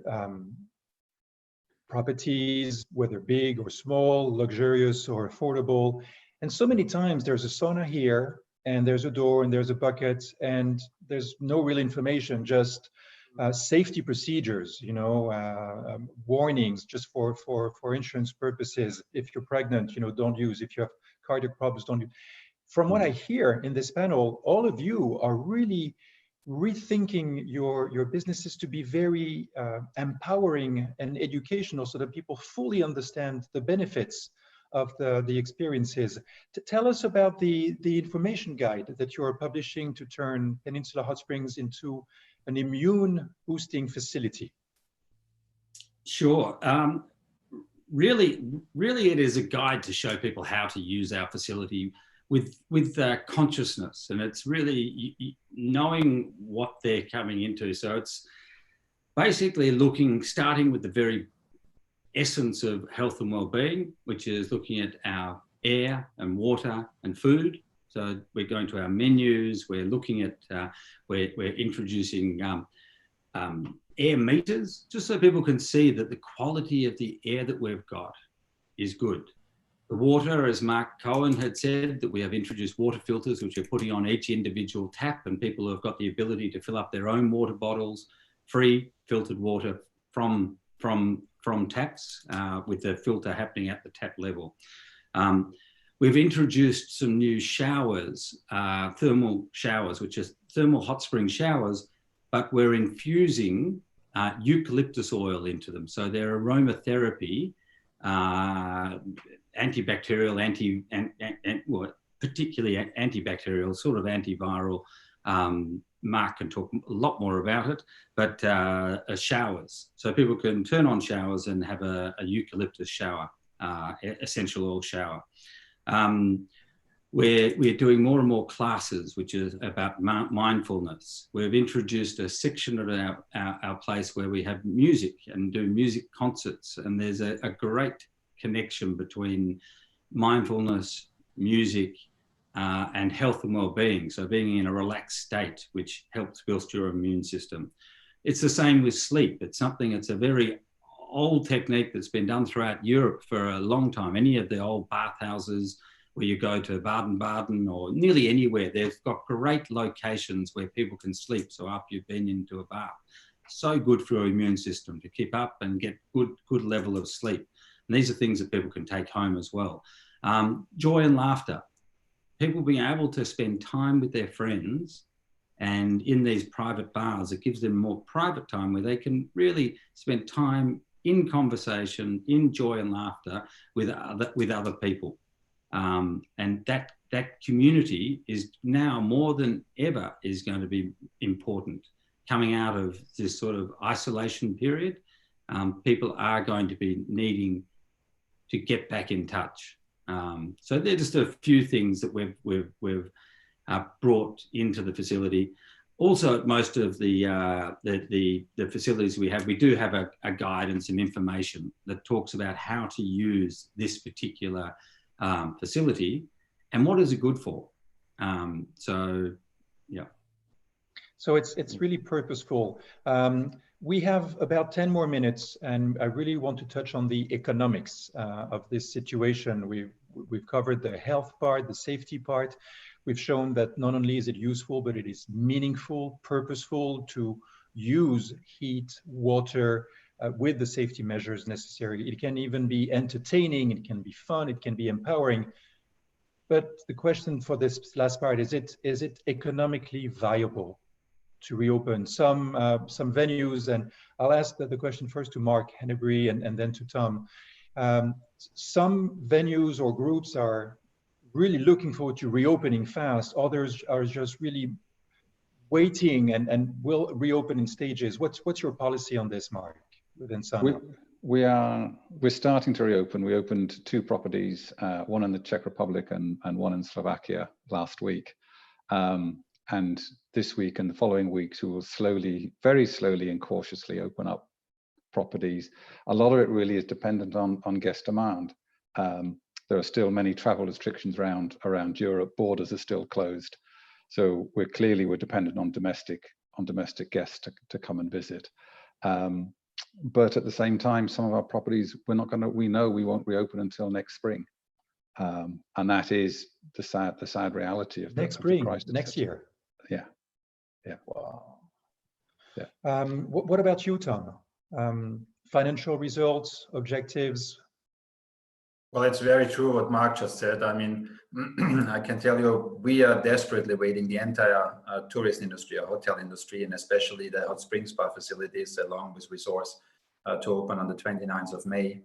properties, whether big or small, luxurious or affordable. And so many times there's a sauna here, and there's a door, and there's a bucket, and there's no real information, just safety procedures, you know, warnings just for insurance purposes. If you're pregnant, you know, don't use. If you have cardiac problems, don't use. From what I hear in this panel, all of you are really rethinking your businesses to be very empowering and educational, so that people fully understand the benefits of the experiences. Tell us about the information guide that you are publishing to turn Peninsula Hot Springs into an immune boosting facility. Sure. Really, it is a guide to show people how to use our facility with consciousness, and it's really knowing what they're coming into. So it's basically starting with the very essence of health and well-being, which is looking at our air and water and food. So we're going to our menus, we're looking at, we're introducing air meters, just so people can see that the quality of the air that we've got is good. The water, as Mark Cohen had said, that we have introduced water filters, which we're putting on each individual tap, and people have got the ability to fill up their own water bottles, free filtered water from taps, with the filter happening at the tap level. We've introduced some new showers, thermal showers, which are thermal hot spring showers, but we're infusing eucalyptus oil into them. So they're aromatherapy, antibacterial, well, particularly antibacterial, sort of antiviral. Mark can talk a lot more about it, but showers. So people can turn on showers and have a eucalyptus shower, essential oil shower. We're doing more and more classes, which is about mindfulness. We've introduced a section of our place where we have music and do music concerts. And there's a great connection between mindfulness, music, and health and well-being. So being in a relaxed state, which helps boost your immune system. It's the same with sleep. It's a very old technique that's been done throughout Europe for a long time. Any of the old bathhouses where you go to Baden-Baden or nearly anywhere, they've got great locations where people can sleep. So after you've been into a bath, so good for your immune system to keep up and get good level of sleep. And these are things that people can take home as well. Joy and laughter. People being able to spend time with their friends, and in these private bars, it gives them more private time where they can really spend time in conversation, in joy and laughter with other people. And that community is now more than ever is going to be important. Coming out of this sort of isolation period, people are going to be needing to get back in touch. So they're just a few things that we've brought into the facility. Also, at most of the facilities we do have a guide and some information that talks about how to use this particular facility and what is it good for. So, yeah. So it's really purposeful. We have about 10 more minutes, and I really want to touch on the economics of this situation. We've covered the health part, the safety part. We've shown that not only is it useful, but it is meaningful, purposeful to use heat, water with the safety measures necessary. It can even be entertaining, it can be fun, it can be empowering. But the question for this last part, is it economically viable to reopen some venues? And I'll ask the question first to Mark Hennebree and then to Tom. Some venues or groups are really looking forward to reopening fast. Others are just really waiting and will reopen in stages. What's your policy on this, Mark, within Sana? We're starting to reopen. We opened 2 properties, one in the Czech Republic and one in Slovakia last week. And this week and the following weeks, we will very slowly and cautiously open up properties. A lot of it really is dependent on guest demand. There are still many travel restrictions around Europe. Borders are still closed. So we're dependent on domestic guests to come and visit. But at the same time, some of our properties, we know we won't reopen until next spring. And that is the sad reality of next spring, next year. Yeah. Wow. Yeah. What about you, Tom? Financial results, objectives? Well, it's very true what Mark just said. I mean, I can tell you, we are desperately waiting the entire tourist industry, hotel industry, and especially the hot spring spa facilities along with resorts to open on the 29th of May.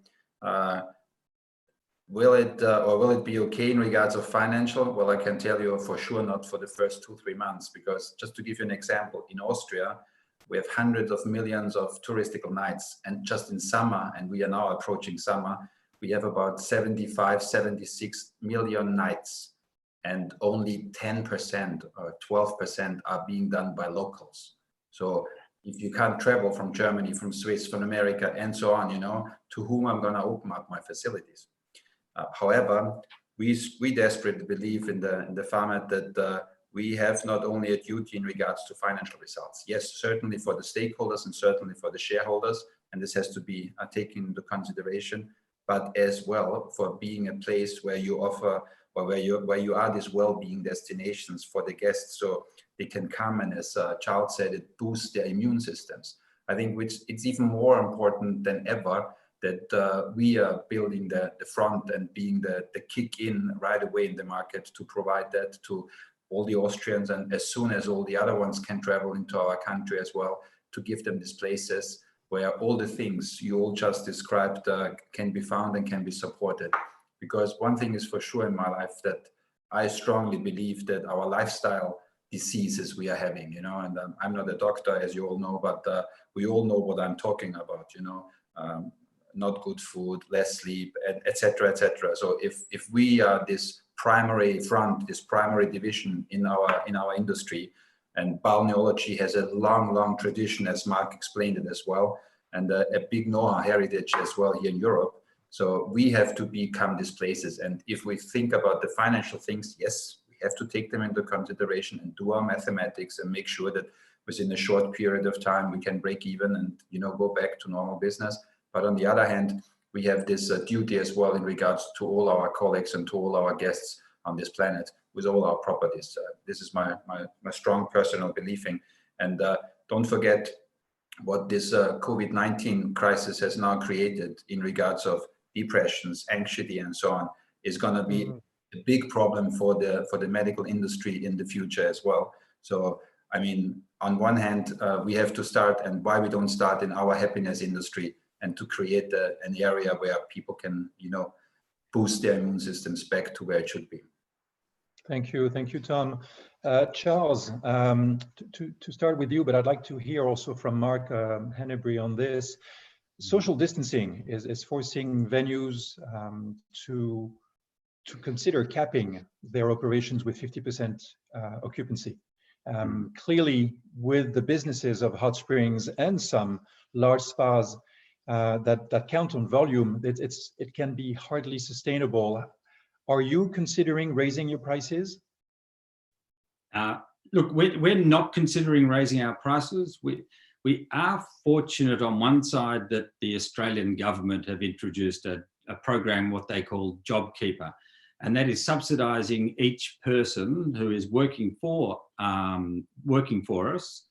Will it be okay in regards of financial? Well, I can tell you for sure not for the first 2-3 months, because just to give you an example, in Austria, we have hundreds of millions of touristical nights, and just in summer, and we are now approaching summer, we have about 76 million nights, and only 10% or 12% are being done by locals. So if you can't travel from Germany, from Swiss, from America, and so on, to whom I'm going to open up my facilities? However, we desperately believe in the format that we have not only a duty in regards to financial results. Yes, certainly for the stakeholders and certainly for the shareholders, and this has to be taken into consideration, but as well for being a place where you offer, or where you are these well-being destinations for the guests, so they can come, and as Charles said, it boosts their immune systems. I think it's even more important than ever that we are building the front and being the kick in right away in the market to provide that to all the Austrians, and as soon as all the other ones can travel into our country as well, to give them these places where all the things you all just described can be found and can be supported. Because one thing is for sure in my life, that I strongly believe that our lifestyle diseases we are having, and I'm not a doctor, as you all know, but we all know what I'm talking about, not good food, less sleep, etc., etc. So if we are this primary front, this primary division in our industry, and balneology has a long tradition, as Mark explained it as well, and a big know-how heritage as well here in Europe. So we have to become these places. And if we think about the financial things, yes, we have to take them into consideration and do our mathematics and make sure that within a short period of time we can break even and go back to normal business. But on the other hand, we have this duty as well in regards to all our colleagues and to all our guests on this planet with all our properties. This is my strong personal believing. And don't forget what this COVID-19 crisis has now created in regards of depressions, anxiety, and so on, is going to be a big problem for the medical industry in the future as well. So, I mean, on one hand, we have to start, and why we don't start in our happiness industry, and to create an area where people can, boost their immune systems back to where it should be. Thank you, Tom. Charles, to start with you, but I'd like to hear also from Mark Hennebry on this. Social distancing is forcing venues to consider capping their operations with 50% occupancy. Clearly, with the businesses of hot springs and some large spas that count on volume, it can be hardly sustainable. Are you considering raising your prices? Look, we're not considering raising our prices. We are fortunate on one side that the Australian government have introduced a program, what they call JobKeeper, and that is subsidising each person who is working for us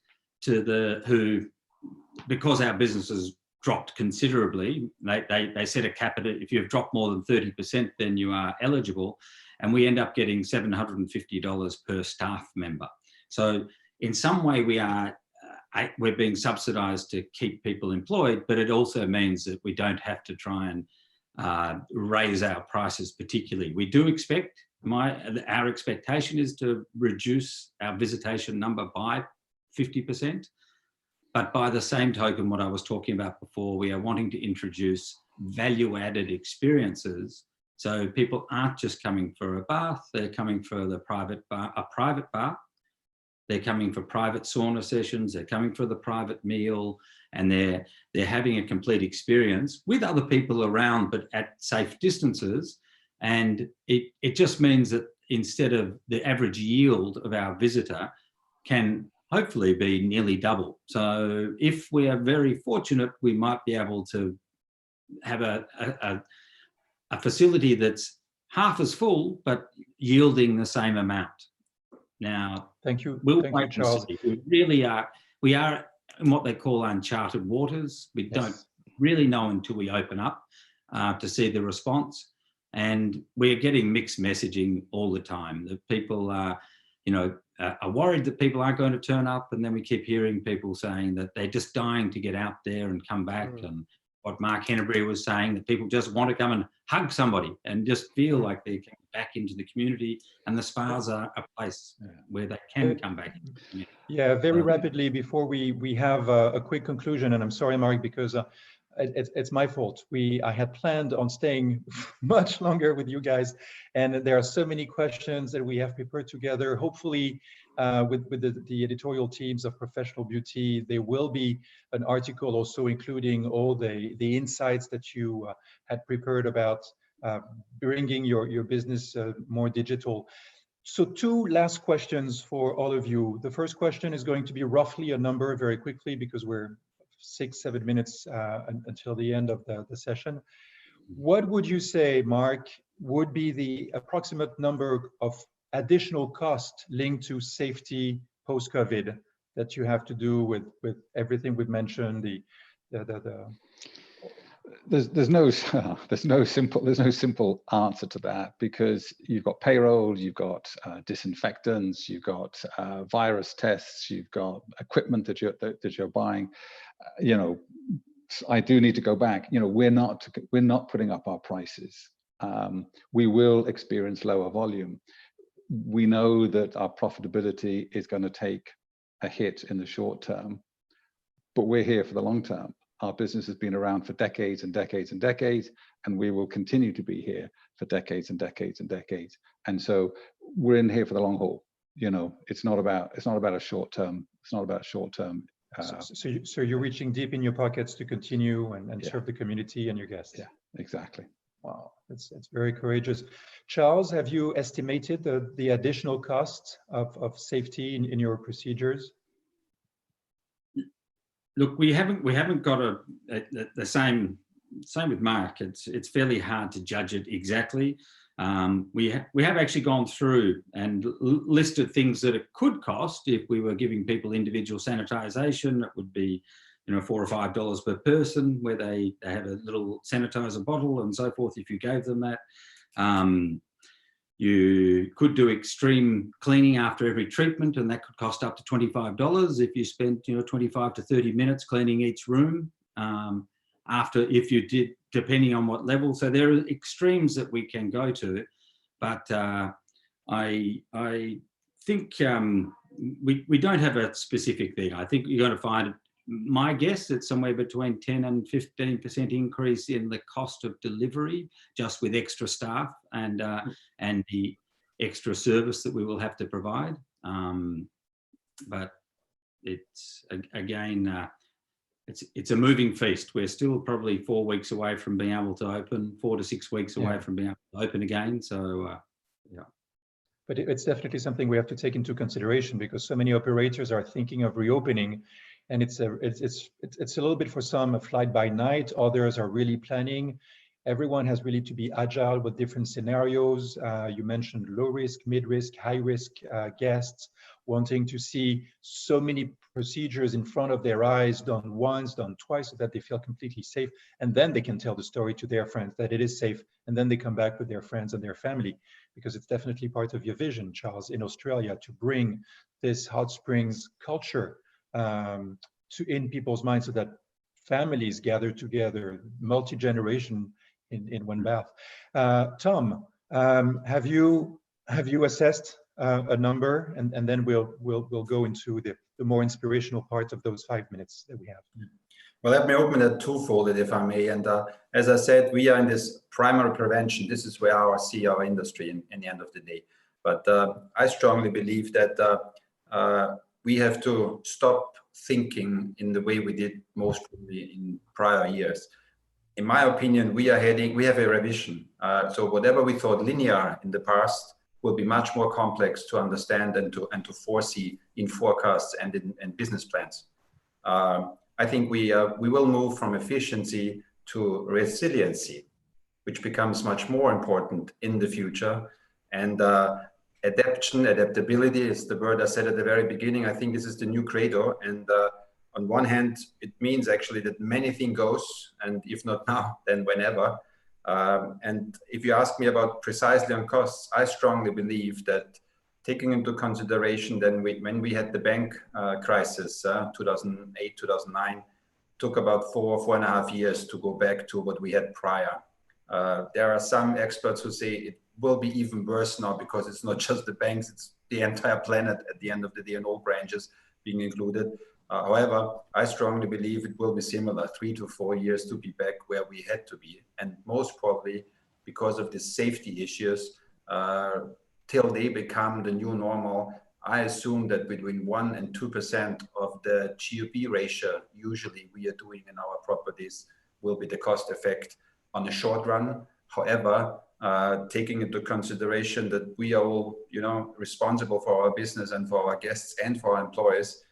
because our businesses dropped considerably. They set a cap at it. If you've dropped more than 30%, then you are eligible, and we end up getting $750 per staff member. So in some way we're being subsidised to keep people employed, but it also means that we don't have to try and raise our prices particularly. We do expect, our expectation is to reduce our visitation number by 50%. But by the same token, what I was talking about before, we are wanting to introduce value-added experiences. So people aren't just coming for a bath, they're coming for a private bath. They're coming for private sauna sessions, they're coming for the private meal, and they're having a complete experience with other people around, but at safe distances. And it just means that instead of the average yield of our visitor can hopefully be nearly double. So if we are very fortunate, we might be able to have a facility that's half as full, but yielding the same amount. Now, thank you, Charles. We are in what they call uncharted waters. We don't really know until we open up to see the response. And we're getting mixed messaging all the time. That people are worried that people aren't going to turn up, and then we keep hearing people saying that they're just dying to get out there and come back. And what Mark Hennebry was saying, that people just want to come and hug somebody and just feel like they're coming back into the community, and the spas are a place where they can come back into the community. Yeah, very rapidly before we have a quick conclusion, and I'm sorry, Mark, because it's my fault. I had planned on staying much longer with you guys, and there are so many questions that we have prepared together. Hopefully, with the editorial teams of Professional Beauty, there will be an article also including all the insights that you had prepared about bringing your business more digital. So two last questions for all of you. The first question is going to be roughly a number very quickly because we're 6-7 minutes until the end of the session. What would you say, Mark, would be the approximate number of additional costs linked to safety post-COVID that you have to do with everything we've mentioned, There's no simple answer to that, because you've got payroll, you've got disinfectants, you've got virus tests, you've got equipment that you're buying. You know, I do need to go back. You know, we're not putting up our prices. We will experience lower volume. We know that our profitability is going to take a hit in the short term, but we're here for the long term. Our business has been around for decades and decades and decades, and we will continue to be here for decades and decades and decades. And so we're in here for the long haul. You know, it's not about a short term. It's not about short term. So you're reaching deep in your pockets to continue and serve the community and your guests. Yeah, exactly. Wow, it's very courageous. Charles, have you estimated the additional cost of safety in your procedures? Look, we haven't got the same with Mark. It's fairly hard to judge it exactly. We have actually gone through and listed things that it could cost if we were giving people individual sanitisation. It would be, you know, $4 or $5 per person, where they have a little sanitizer bottle and so forth. If you gave them that, you could do extreme cleaning after every treatment, and that could cost up to $25 if you spent, you know, 25 to 30 minutes cleaning each room. If you did, depending on what level. So there are extremes that we can go to, but I think we don't have a specific thing. I think you're going to find, my guess, it's somewhere between 10 and 15% increase in the cost of delivery, just with extra staff and the extra service that we will have to provide. But it's again, it's a moving feast. We're still probably 4 weeks away from being able to open, 4 to 6 weeks away from being able to open again. So yeah. But it's definitely something we have to take into consideration, because so many operators are thinking of reopening, and it's a little bit, for some, a flight by night. Others are really planning. Everyone has really to be agile with different scenarios. You mentioned low risk, mid risk, high risk guests wanting to see so many procedures in front of their eyes, done once, done twice, so that they feel completely safe. And then they can tell the story to their friends that it is safe. And then they come back with their friends and their family, because it's definitely part of your vision, Charles, in Australia, to bring this hot springs culture in people's minds, so that families gather together, multi-generation in one bath. Tom, have you assessed a number, and then we'll go into the more inspirational part of those 5 minutes that we have. Well, let me open it twofold, if I may. And as I said, we are in this primary prevention. This is where I see our industry in the end of the day. But I strongly believe that we have to stop thinking in the way we did most probably in prior years. In my opinion, we have a revision. So whatever we thought linear in the past will be much more complex to understand and to foresee in forecasts and in business plans. I think we will move from efficiency to resiliency, which becomes much more important in the future. And adaptability is the word I said at the very beginning. I think this is the new credo. And on one hand, it means actually that anything goes, and if not now, then whenever. And if you ask me about precisely on costs, I strongly believe that taking into consideration then when we had the bank crisis, 2008, 2009, took about 4.5 years to go back to what we had prior. There are some experts who say it will be even worse now, because it's not just the banks, it's the entire planet at the end of the day, and all branches being included. However, I strongly believe it will be similar, 3 to 4 years to be back where we had to be. And most probably because of the safety issues, till they become the new normal, I assume that between 1% and 2% of the GOP ratio usually we are doing in our properties will be the cost effect on the short run. However, taking into consideration that we are all, responsible for our business and for our guests and for our employees,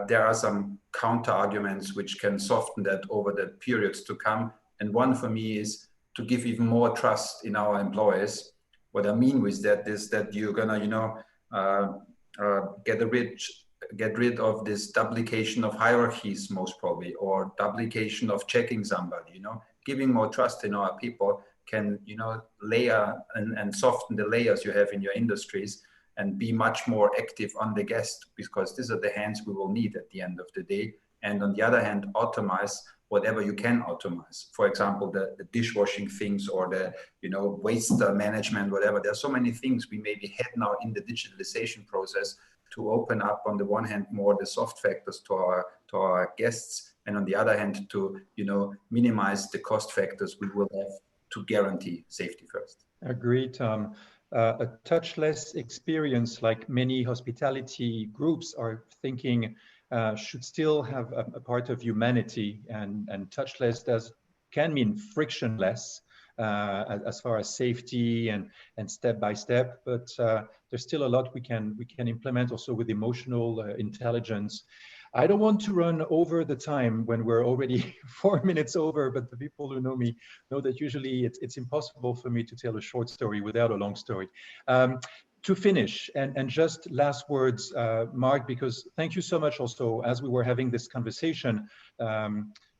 there are some counter arguments which can soften that over the periods to come. And one for me is to give even more trust in our employees. What I mean with that is that you're gonna, get rid of this duplication of hierarchies, most probably, or duplication of checking somebody. Giving more trust in our people can, layer and soften the layers you have in your industries and be much more active on the guest, because these are the hands we will need at the end of the day. And on the other hand, automate whatever you can automate. For example, the dishwashing things or the waste management, whatever. There's so many things we maybe had now in the digitalization process to open up, on the one hand, more the soft factors to our guests, and on the other hand, to minimize the cost factors we will have to guarantee safety first. Agreed. A touchless experience, like many hospitality groups are thinking, should still have a part of humanity, and touchless can mean frictionless as far as safety and step by step, but there's still a lot we can implement also with emotional intelligence. I don't want to run over the time when we're already 4 minutes over, but the people who know me know that usually it's impossible for me to tell a short story without a long story. To finish, and just last words, Mark, because thank you so much also, as we were having this conversation,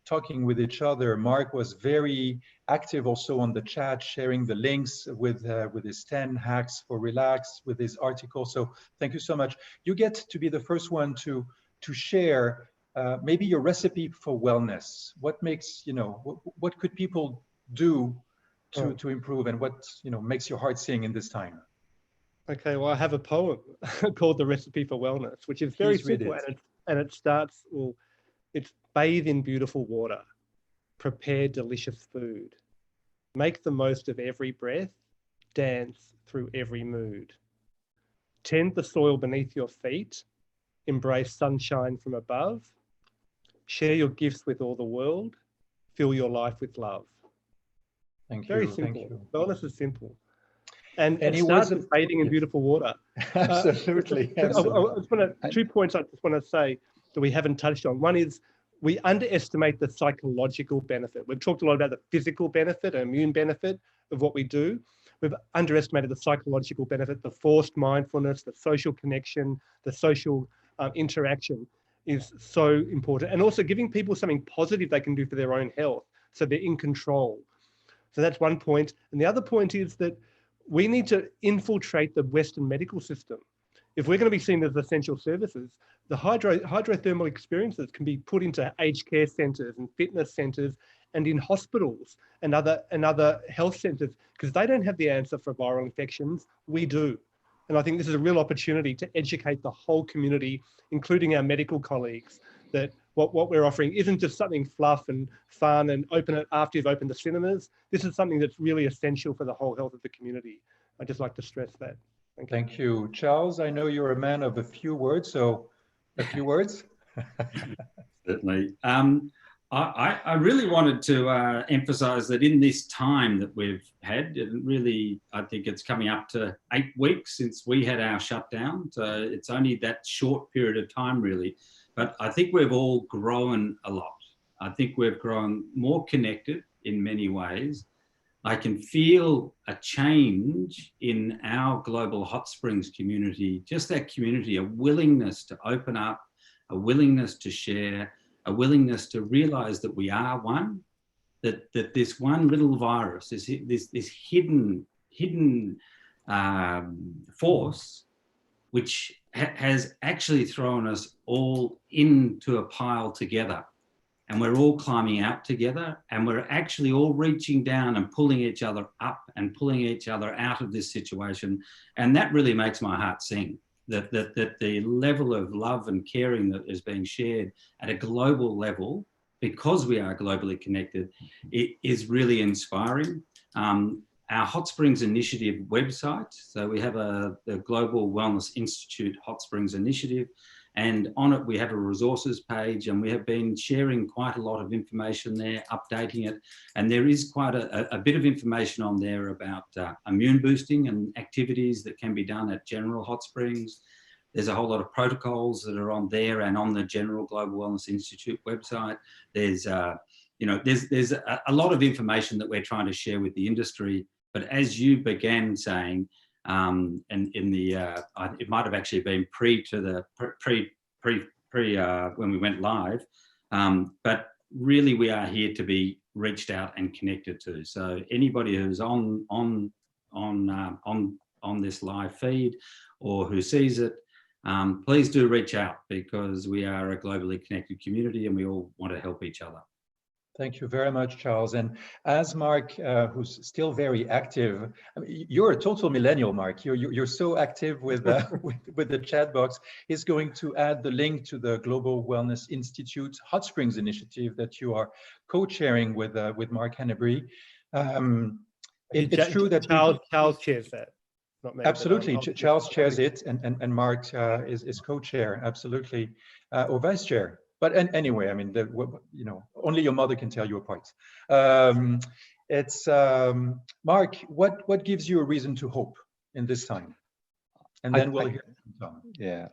talking with each other, Mark was very active also on the chat, sharing the links with his 10 hacks for relax, with his article. So thank you so much. You get to be the first one to share maybe your recipe for wellness. What makes, what could people do to improve, and what, makes your heart sing in this time? Okay, well, I have a poem called The Recipe for Wellness, which is very simple, and it starts, it's bathe in beautiful water, prepare delicious food, make the most of every breath, dance through every mood, tend the soil beneath your feet, embrace sunshine from above, share your gifts with all the world, fill your life with love. Thank you. Very simple. Thank you. Wellness is simple. And it he starts was with bathing in beautiful water. Absolutely. Absolutely. 2 points I just want to say that we haven't touched on. One is we underestimate the psychological benefit. We've talked a lot about the physical benefit and immune benefit of what we do. We've underestimated the psychological benefit, the forced mindfulness, the social connection, the social interaction is so important. And also giving people something positive they can do for their own health, so they're in control. So that's one point. And the other point is that we need to infiltrate the Western medical system. If we're going to be seen as essential services, the hydrothermal experiences can be put into aged care centres and fitness centres and in hospitals and other health centres, because they don't have the answer for viral infections. We do. And I think this is a real opportunity to educate the whole community, including our medical colleagues, that what we're offering isn't just something fluff and fun and open it after you've opened the cinemas. This is something that's really essential for the whole health of the community. I'd just like to stress that. Thank you. Charles, I know you're a man of a few words, so a few words. Certainly. I really wanted to emphasize that in this time that we've had, and really, I think it's coming up to 8 weeks since we had our shutdown. So it's only that short period of time, really. But I think we've all grown a lot. I think we've grown more connected in many ways. I can feel a change in our global hot springs community, just that community, a willingness to open up, a willingness to share, a willingness to realize that we are one, that this one little virus, this hidden force, which has actually thrown us all into a pile together. And we're all climbing out together, and we're actually all reaching down and pulling each other up and pulling each other out of this situation. And that really makes my heart sing, that the level of love and caring that is being shared at a global level, because we are globally connected, it is really inspiring. Our Hot Springs Initiative website, so we have the Global Wellness Institute Hot Springs Initiative, And on it, we have a resources page, and we have been sharing quite a lot of information there, updating it. And there is quite a bit of information on there about immune boosting and activities that can be done at General Hot Springs. There's a whole lot of protocols that are on there and on the General Global Wellness Institute website. There's, there's a lot of information that we're trying to share with the industry. But as you began saying, and in the it might have actually been when we went live, but really we are here to be reached out and connected to. So anybody who's on this live feed or who sees it, please do reach out, because we are a globally connected community and we all want to help each other. Thank you very much, Charles. And as Mark, who's still very active, I mean, you're a total millennial, Mark. You're so active with with the chat box. He's going to add the link to the Global Wellness Institute Hot Springs initiative that you are co-chairing with Mark Hennebrey. It's true that Charles chairs that. Not me, absolutely, Charles chairs it, and Mark is co-chair, absolutely, or vice chair. But anyway, I mean, only your mother can tell you apart. Mark, what gives you a reason to hope in this time? And then we'll hear from Tom. Yeah,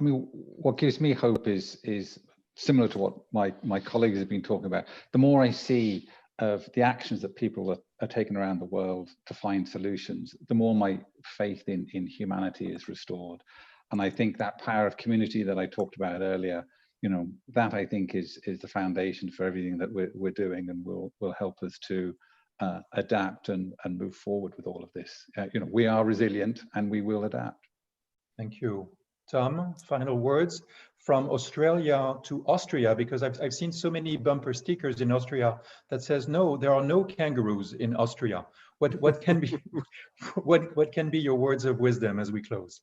I mean, what gives me hope is similar to what my colleagues have been talking about. The more I see of the actions that people are taking around the world to find solutions, the more my faith in humanity is restored. And I think that power of community that I talked about earlier, that I think is the foundation for everything that we're doing, and will help us to adapt and move forward with all of this. We are resilient and we will adapt. Thank you. Tom, final words from Australia to Austria, because I've seen so many bumper stickers in Austria that says, no, there are no kangaroos in Austria. What can be what can be your words of wisdom as we close?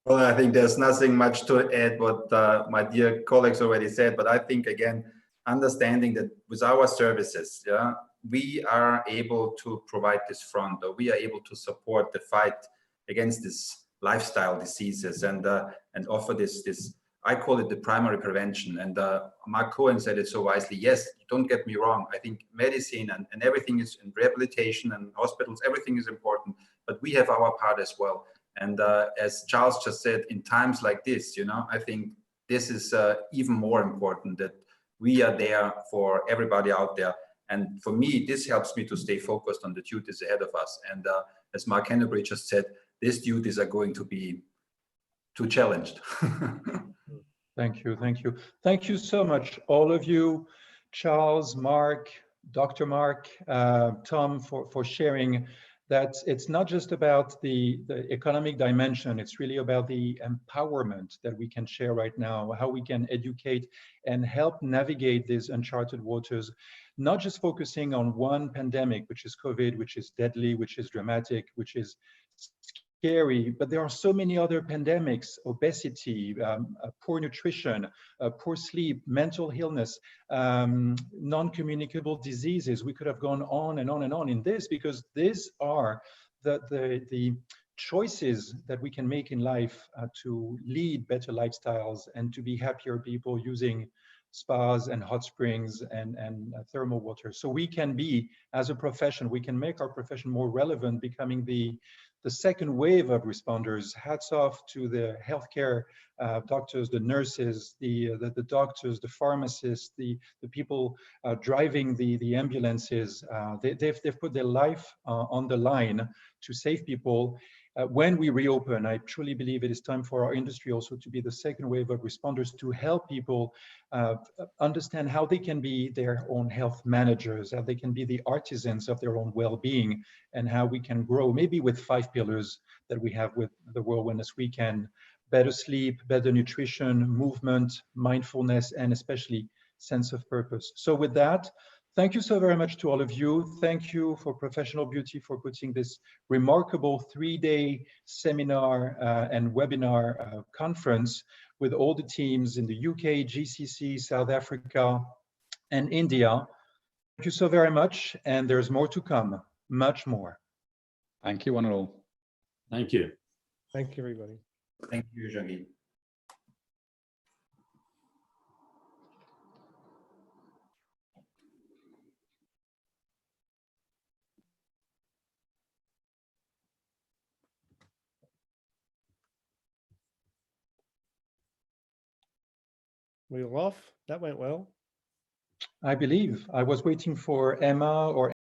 Well, I think there's nothing much to add what my dear colleagues already said, but I think, again, understanding that with our services, we are able to provide this front, or we are able to support the fight against this lifestyle diseases, and offer this, I call it the primary prevention. And Mark Cohen said it so wisely. Yes, don't get me wrong. I think medicine and everything is in rehabilitation and hospitals, everything is important, but we have our part as well. And as Charles just said, in times like this, I think this is even more important, that we are there for everybody out there. And for me, this helps me to stay focused on the duties ahead of us. And as Mark Hennebrey just said, these duties are going to be too challenged. Thank you. Thank you. Thank you so much, all of you, Charles, Mark, Dr. Mark, Tom, for sharing that it's not just about the economic dimension, it's really about the empowerment that we can share right now, how we can educate and help navigate these uncharted waters, not just focusing on one pandemic, which is COVID, which is deadly, which is dramatic, which is scary, but there are so many other pandemics: obesity, poor nutrition, poor sleep, mental illness, non-communicable diseases. We could have gone on and on and on in this, because these are the choices that we can make in life to lead better lifestyles and to be happier people using spas and hot springs and thermal water. So we can be, as a profession, we can make our profession more relevant, becoming the second wave of responders. Hats off to the healthcare doctors, the nurses, the doctors, the pharmacists, the people driving the ambulances. They've put their life on the line to save people. When we reopen, I truly believe it is time for our industry also to be the second wave of responders, to help people understand how they can be their own health managers, how they can be the artisans of their own well-being, and how we can grow, maybe with 5 pillars that we have with the World Wellness Weekend: better sleep, better nutrition, movement, mindfulness, and especially sense of purpose. So with that, thank you so very much to all of you. Thank you for Professional Beauty for putting this remarkable 3-day seminar and webinar conference with all the teams in the UK, GCC, South Africa, and India. Thank you so very much. And there's more to come, much more. Thank you, one and all. Thank you. Thank you, everybody. Thank you, Jean-Guy. We're off. That went well. I believe I was waiting for Emma or